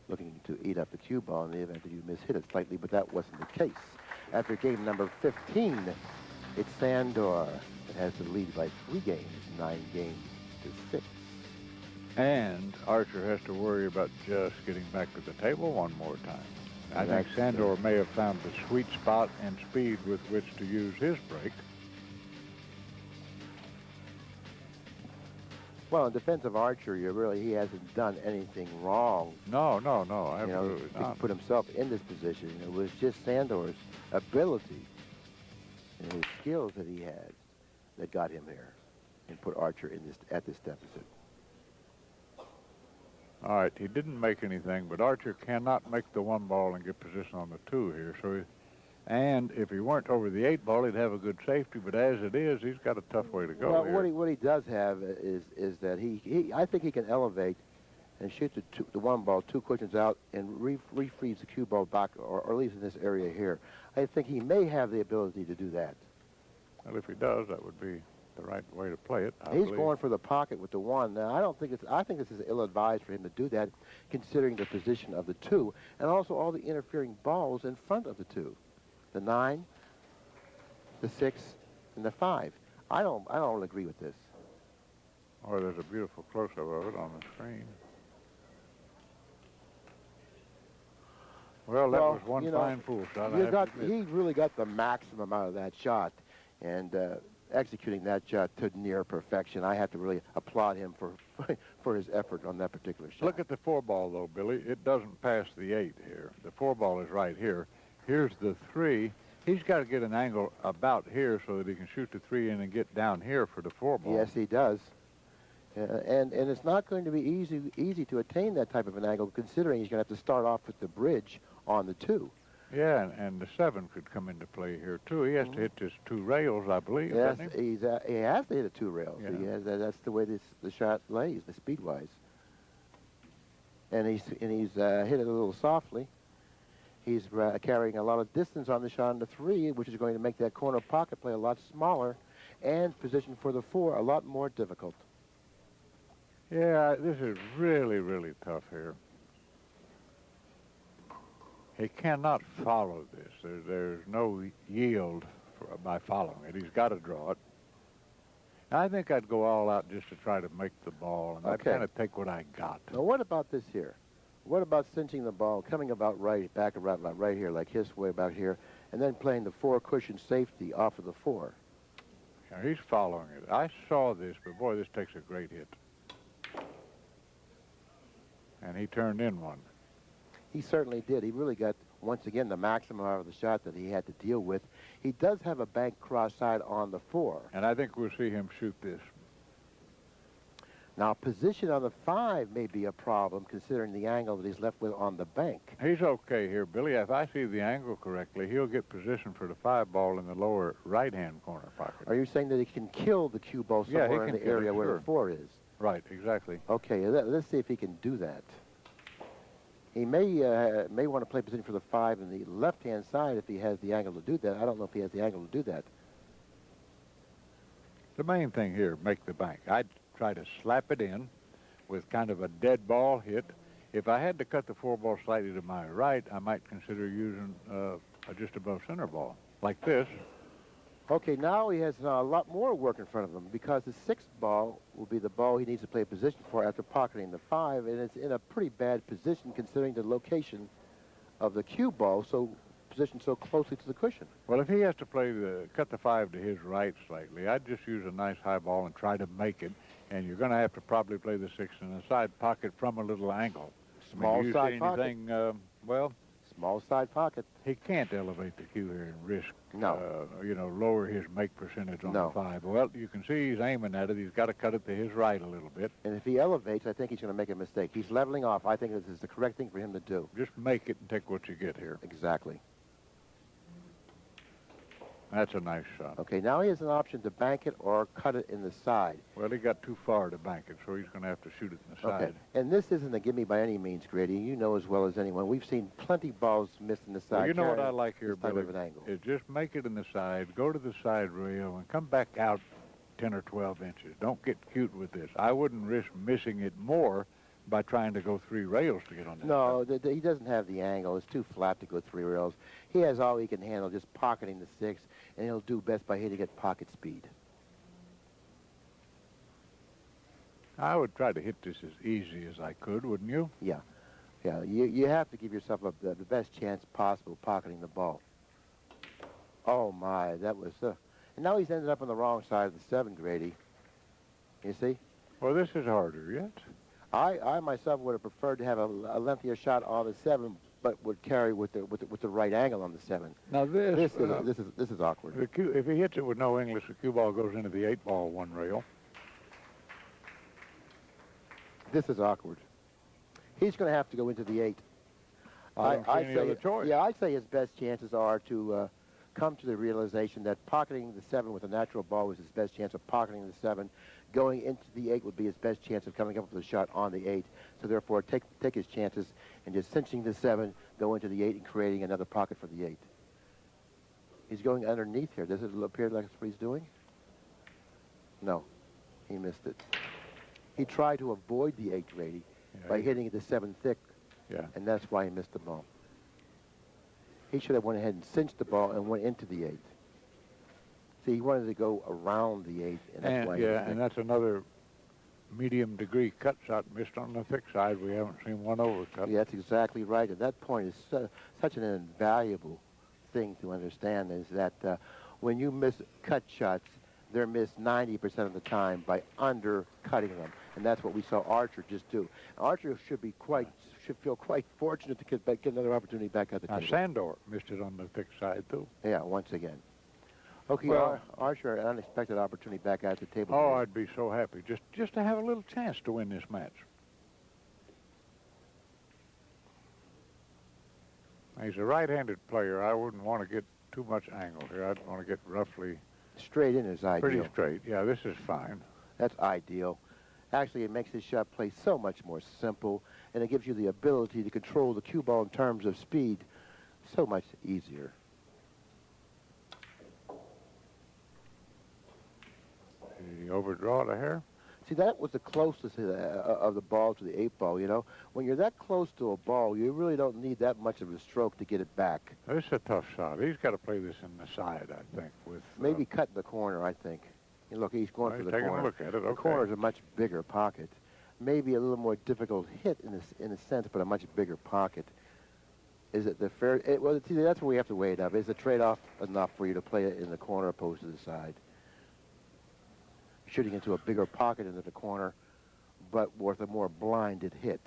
looking to eat up the cue ball in the event that you mishit it slightly, but that wasn't the case. After game number 15, it's Sandor that has the lead by 3 games, 9-6. And Archer has to worry about just getting back to the table one more time. I think Sandor may have found the sweet spot and speed with which to use his break. Well, in defense of Archer, he hasn't done anything wrong. No, absolutely not. To put himself in this position. It was just Sandor's ability and his skills that he had that got him here and put Archer at this deficit. All right, he didn't make anything, but Archer cannot make the 1 ball and get position on the 2 here. And if he weren't over the 8 ball, he'd have a good safety. But as it is, he's got a tough way to go. Well, here. what he does have is that I think he can elevate and shoot the 1 ball 2 cushions out and refreeze the cue ball back, or at least in this area here. I think he may have the ability to do that. Well, if he does, that would be the right way to play it. I He's believe. going for the pocket with the 1. Now, I think this is ill-advised for him to do that, considering the position of the 2, and also all the interfering balls in front of the 2. The 9, the 6, and the 5. I don't agree with this. Or there's a beautiful close-up of it on the screen. Well, that was one fine pool shot. He really got the maximum out of that shot, and executing that shot to near perfection. I have to really applaud him for his effort on that particular shot. Look at the 4-ball, though, Billy. It doesn't pass the 8 here. The 4-ball is right here. Here's the 3. He's got to get an angle about here so that he can shoot the 3 in and get down here for the 4-ball. Yes, he does. And it's not going to be easy to attain that type of an angle, considering he's going to have to start off with the bridge on the 2. Yeah, and the 7 could come into play here, too. He has to hit his 2 rails, I believe, Yes, doesn't he? he has to hit a 2 rails. Yeah. That's the way the shot lays, the speed-wise. And he's hit it a little softly. He's carrying a lot of distance on the shot on the 3, which is going to make that corner pocket play a lot smaller, and position for the 4 a lot more difficult. Yeah, this is really, really tough here. He cannot follow this. There's no yield by following it. He's got to draw it. I think I'd go all out just to try to make the ball, and I'd kind of take what I got. Now, what about this here? What about cinching the ball, coming about back around right here, like his way back here, and then playing the 4 cushion safety off of the 4? Yeah, he's following it. I saw this, but boy, this takes a great hit. And he turned in one. He certainly did. He really got, once again, the maximum out of the shot that he had to deal with. He does have a bank cross-side on the 4. And I think we'll see him shoot this. Now, position on the 5 may be a problem, considering the angle that he's left with on the bank. He's okay here, Billy. If I see the angle correctly, he'll get position for the 5-ball in the lower right-hand corner pocket. Are you saying that he can kill the cue ball somewhere in the area where the 4 is? Right, exactly. Okay, let's see if he can do that. He may want to play position for the 5 in the left-hand side if he has the angle to do that. I don't know if he has the angle to do that. The main thing here, make the bank. I'd try to slap it in with kind of a dead ball hit. If I had to cut the 4-ball slightly to my right, I might consider using a just above center ball, like this. Okay, now he has a lot more work in front of him, because the 6th ball will be the ball he needs to play position for after pocketing the 5, and it's in a pretty bad position considering the location of the cue ball, so positioned so closely to the cushion. Well, if he has to cut the 5 to his right slightly, I'd just use a nice high ball and try to make it, and you're going to have to probably play the 6 in the side pocket from a little angle. Small side pocket. Anything, small side pocket. He can't elevate the cue here and risk, no. Lower his make percentage on No. the 5. Well, you can see he's aiming at it. He's got to cut it to his right a little bit. And if he elevates, I think he's going to make a mistake. He's leveling off. I think this is the correct thing for him to do. Just make it and take what you get here. Exactly. That's a nice shot. Okay, now he has an option to bank it or cut it in the side. Well, he got too far to bank it, so he's going to have to shoot it in the side. Okay, and this isn't a gimme by any means, Grady. You know as well as anyone. We've seen plenty balls missed in the side. Well, you know what I like here, Billy? Billy, is just make it in the side, go to the side rail, and come back out 10 or 12 inches. Don't get cute with this. I wouldn't risk missing it more by trying to go 3 rails to get on that. No, he doesn't have the angle. It's too flat to go 3 rails. He has all he can handle, just pocketing the 6, and he'll do best by hitting at pocket speed. I would try to hit this as easy as I could, wouldn't you? Yeah. Yeah, you have to give yourself the best chance possible pocketing the ball. Oh, my, that was... and now he's ended up on the wrong side of the 7, Grady. You see? Well, this is harder yet. I myself would have preferred to have a lengthier shot on the 7, but would carry with the right angle on the 7. Now this is awkward. If he hits it with no English, the cue ball goes into the 8-ball 1 rail. This is awkward. He's going to have to go into the 8. I don't see any other choice. Yeah, I'd say his best chances are to come to the realization that pocketing the 7 with a natural ball was his best chance of pocketing the 7. Going into the 8 would be his best chance of coming up with a shot on the 8. So therefore, take his chances and just cinching the 7, go into the 8 and creating another pocket for the 8. He's going underneath here. Does it appear like that's what he's doing? No, he missed it. He tried to avoid the 8 Grady by hitting it to 7 thick, and that's why he missed the ball. He should have went ahead and cinched the ball and went into the 8. See, he wanted to go around the 8, and that's why. Yeah, and that's another medium degree cut shot missed on the thick side. We haven't seen one overcut. Yeah, that's exactly right. And that point is such an invaluable thing to understand, is that when you miss cut shots, they're missed 90% of the time by undercutting them, and that's what we saw Archer just do. Archer should feel quite fortunate to get another opportunity back at the table. Sandor missed it on the thick side too. Yeah, once again. Okay, well, Archer, an unexpected opportunity back at the table. Oh, I'd be so happy just to have a little chance to win this match. He's a right-handed player. I wouldn't want to get too much angle here. I'd want to get roughly straight in is ideal. Pretty straight. Yeah, this is fine. That's ideal. Actually, it makes this shot play so much more simple, and it gives you the ability to control the cue ball in terms of speed so much easier. Did he overdraw the hair? See, that was the closest of the ball to the 8 ball, you know. When you're that close to a ball, you really don't need that much of a stroke to get it back. This is a tough shot. He's got to play this in the side, I think. With maybe cut in the corner, I think. And look, he's going for the corner. Taking a look at it. Okay. The corner is a much bigger pocket. Maybe a little more difficult hit in a sense, but a much bigger pocket. Is it the fair? Well, see, that's where we have to weigh it up. Is the trade-off enough for you to play it in the corner opposed to the side? Shooting into a bigger pocket into the corner, but with a more blinded hit.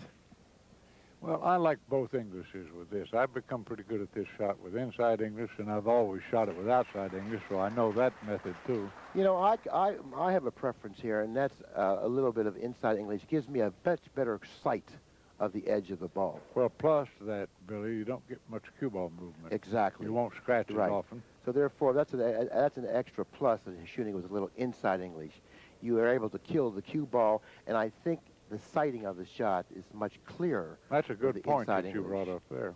Well, I like both Englishes with this. I've become pretty good at this shot with inside English, and I've always shot it with outside English, so I know that method too. You know, I have a preference here, and that's a little bit of inside English. It gives me a much better sight of the edge of the ball. Well, plus that, Billy, you don't get much cue ball movement. Exactly. You won't scratch it often. So therefore, that's an extra plus of shooting with a little inside English. You are able to kill the cue ball, and I think the sighting of the shot is much clearer. That's a good point that you brought up there.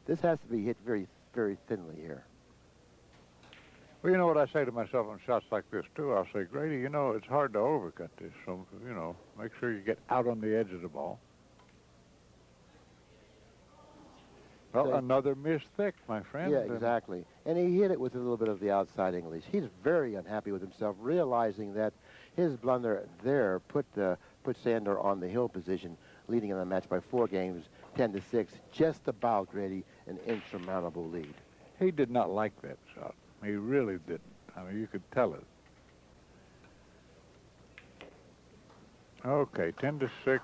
This has to be hit very, very thinly here. Well, you know what I say to myself on shots like this, too? I'll say, Grady, you know, it's hard to overcut this, so, you know, make sure you get out on the edge of the ball. Well, another miss thick, my friend. Yeah, exactly. And he hit it with a little bit of the outside English. He's very unhappy with himself, realizing that his blunder there put Sandor on the hill position, leading in the match by 4 games, 10-6, just about, Grady, an insurmountable lead. He did not like that shot. He really didn't. I mean, you could tell it. Okay, 10-6,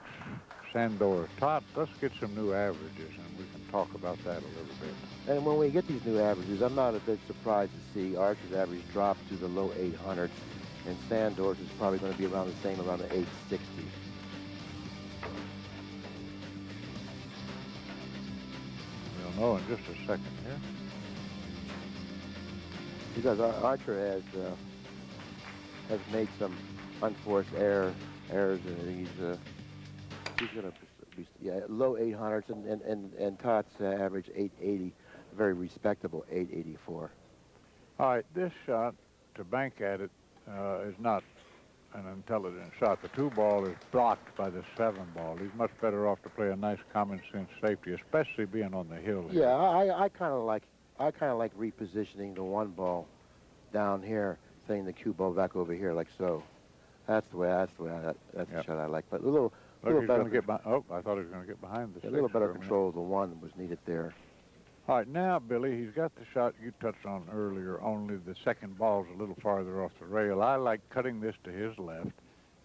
Sandor. Todd, let's get some new averages, and we can talk about that a little bit. And when we get these new averages, I'm not a bit surprised to see Archer's average drop to the low 800s, and Sandor's is probably going to be around the same, around the 860. We'll know in just a second here. Because Archer has made some unforced errors, and he's going to be low 800s, and Todd's average 880, very respectable 884. All right, this shot to bank at it is not an intelligent shot. The 2 ball is blocked by the 7 ball. He's much better off to play a nice common sense safety, especially being on the hill here. Yeah, I kind of like repositioning the 1 ball down here, saying the cue ball back over here, like so. That's the shot I like. But a little better. Oh, I thought he was going to get behind the 6. A little better control of the 1 was needed there. All right, now, Billy, he's got the shot you touched on earlier, only the 2nd ball's a little farther off the rail. I like cutting this to his left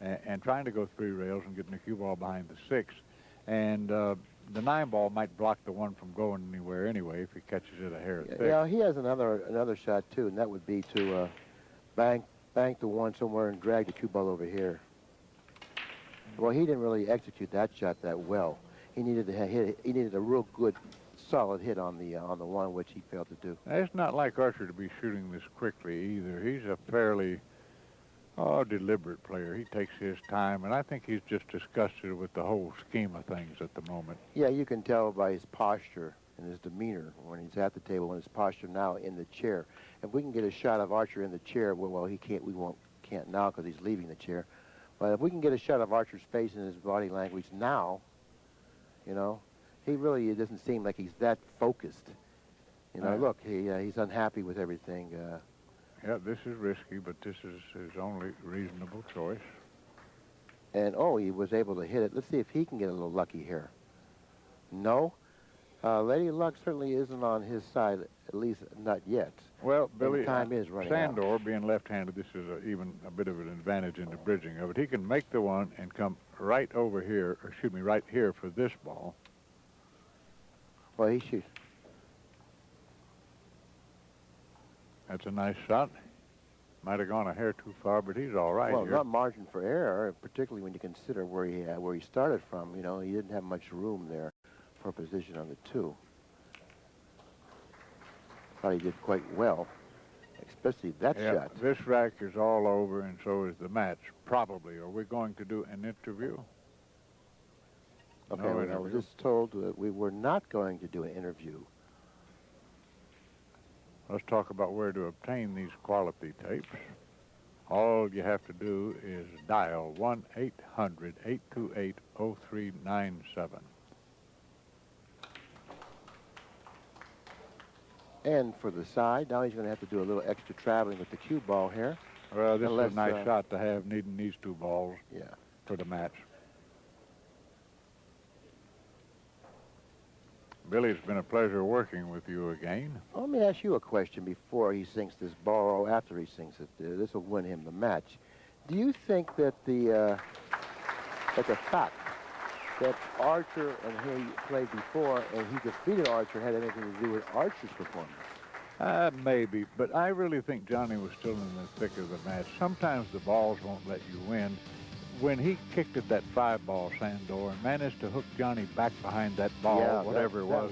and trying to go 3 rails and getting the cue ball behind the 6. And the 9 ball might block the 1 from going anywhere anyway if he catches it a hair thick. Yeah, he has another shot, too, and that would be to bank the 1 somewhere and drag the cue ball over here. Well, he didn't really execute that shot that well. He needed to hit. He needed a real good, solid hit on the 1, which he failed to do. It's not like Archer to be shooting this quickly either. He's a fairly deliberate player. He takes his time, and I think he's just disgusted with the whole scheme of things at the moment. Yeah, you can tell by his posture and his demeanor when he's at the table, and his posture now in the chair. If we can get a shot of Archer in the chair, well, he can't. Can't now because he's leaving the chair. But if we can get a shot of Archer's face and his body language now, you know, he really, it doesn't seem like he's that focused. You know, look, he's unhappy with everything. Yeah, this is risky, but this is his only reasonable choice. And, oh, he was able to hit it. Let's see if he can get a little lucky here. No. Lady Luck certainly isn't on his side, at least not yet. Well, Billy, time is running Sandor, being left-handed, this is even a bit of an advantage in the bridging of it. He can make the one and come right over here, or excuse me, right here for this ball. Well, he shoots. That's a nice shot. Might have gone a hair too far, but he's all right. Well, here. not margin for error, particularly when you consider where he started from. You know, he didn't have much room there for position on the 2. Thought he did quite well, especially that shot. This rack is all over, and so is the match, probably. Are we going to do an interview? Okay, No well, I interview. was just told that we were not going to do an interview. Let's talk about where to obtain these quality tapes. All you have to do is dial 1-800-828-0397. And for the side, now he's going to have to do a little extra traveling with the cue ball here. Well, this is a nice shot to have, needing these 2 balls for the match. Billy, it's been a pleasure working with you again. Let me ask you a question before he sinks this ball, or after he sinks it. This will win him the match. Do you think that the fact that Archer and he played before and he defeated Archer had anything to do with Archer's performance? Maybe, but I really think Johnny was still in the thick of the match. Sometimes the balls won't let you win. When he kicked at that 5-ball, Sandor, and managed to hook Johnny back behind that ball, whatever it was,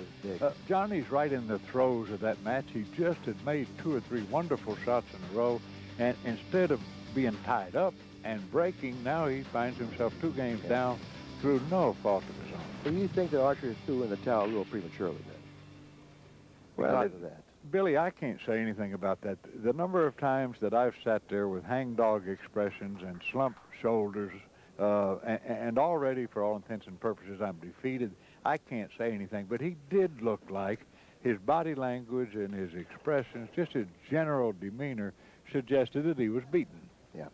Johnny's right in the throes of that match. He just had made 2 or 3 wonderful shots in a row, and instead of being tied up and breaking, now he finds himself 2 games down through no fault of his own. So you think that Archer threw in the towel a little prematurely then? Well, Because of that. Billy, I can't say anything about that. The number of times that I've sat there with hangdog expressions and slumped shoulders, and already, for all intents and purposes, I'm defeated, I can't say anything. But he did look like his body language and his expressions, just his general demeanor, suggested that he was beaten. Yeah.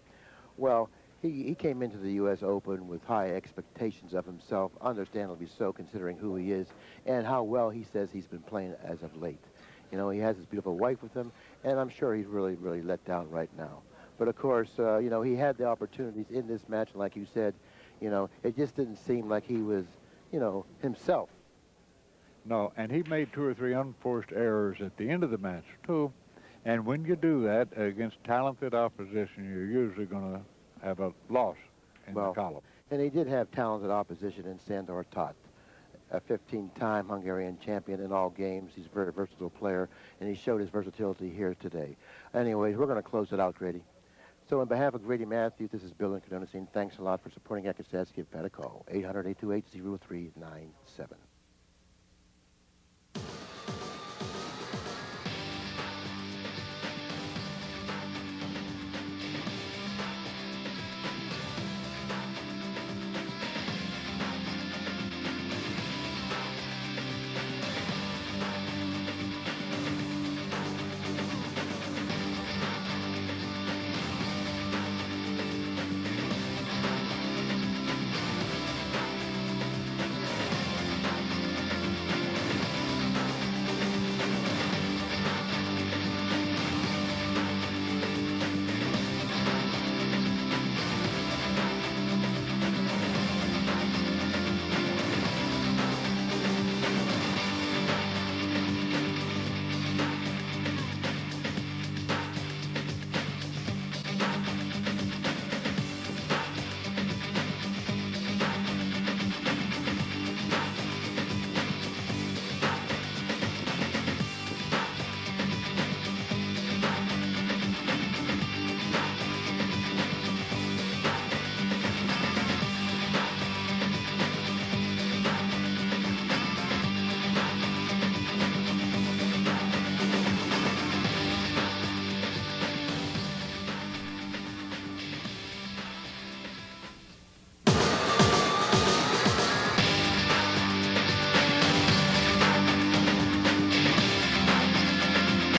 Well, he came into the U.S. Open with high expectations of himself, understandably so, considering who he is and how well he says he's been playing as of late. You know, he has his beautiful wife with him, and I'm sure he's really, really let down right now. But, of course, you know, he had the opportunities in this match, and like you said, you know, it just didn't seem like he was, you know, himself. No, and he made 2 or 3 unforced errors at the end of the match, too. And when you do that against talented opposition, you're usually going to have a loss in the column. And he did have talented opposition in Sandor Tot, a 15-time Hungarian champion in all games. He's a very versatile player, and he showed his versatility here today. Anyways, we're going to close it out, Grady. So on behalf of Grady Matthews, this is Bill in Canonacine. Thanks a lot for supporting Ekasetsky. Give Pat a call, 800-828-0397.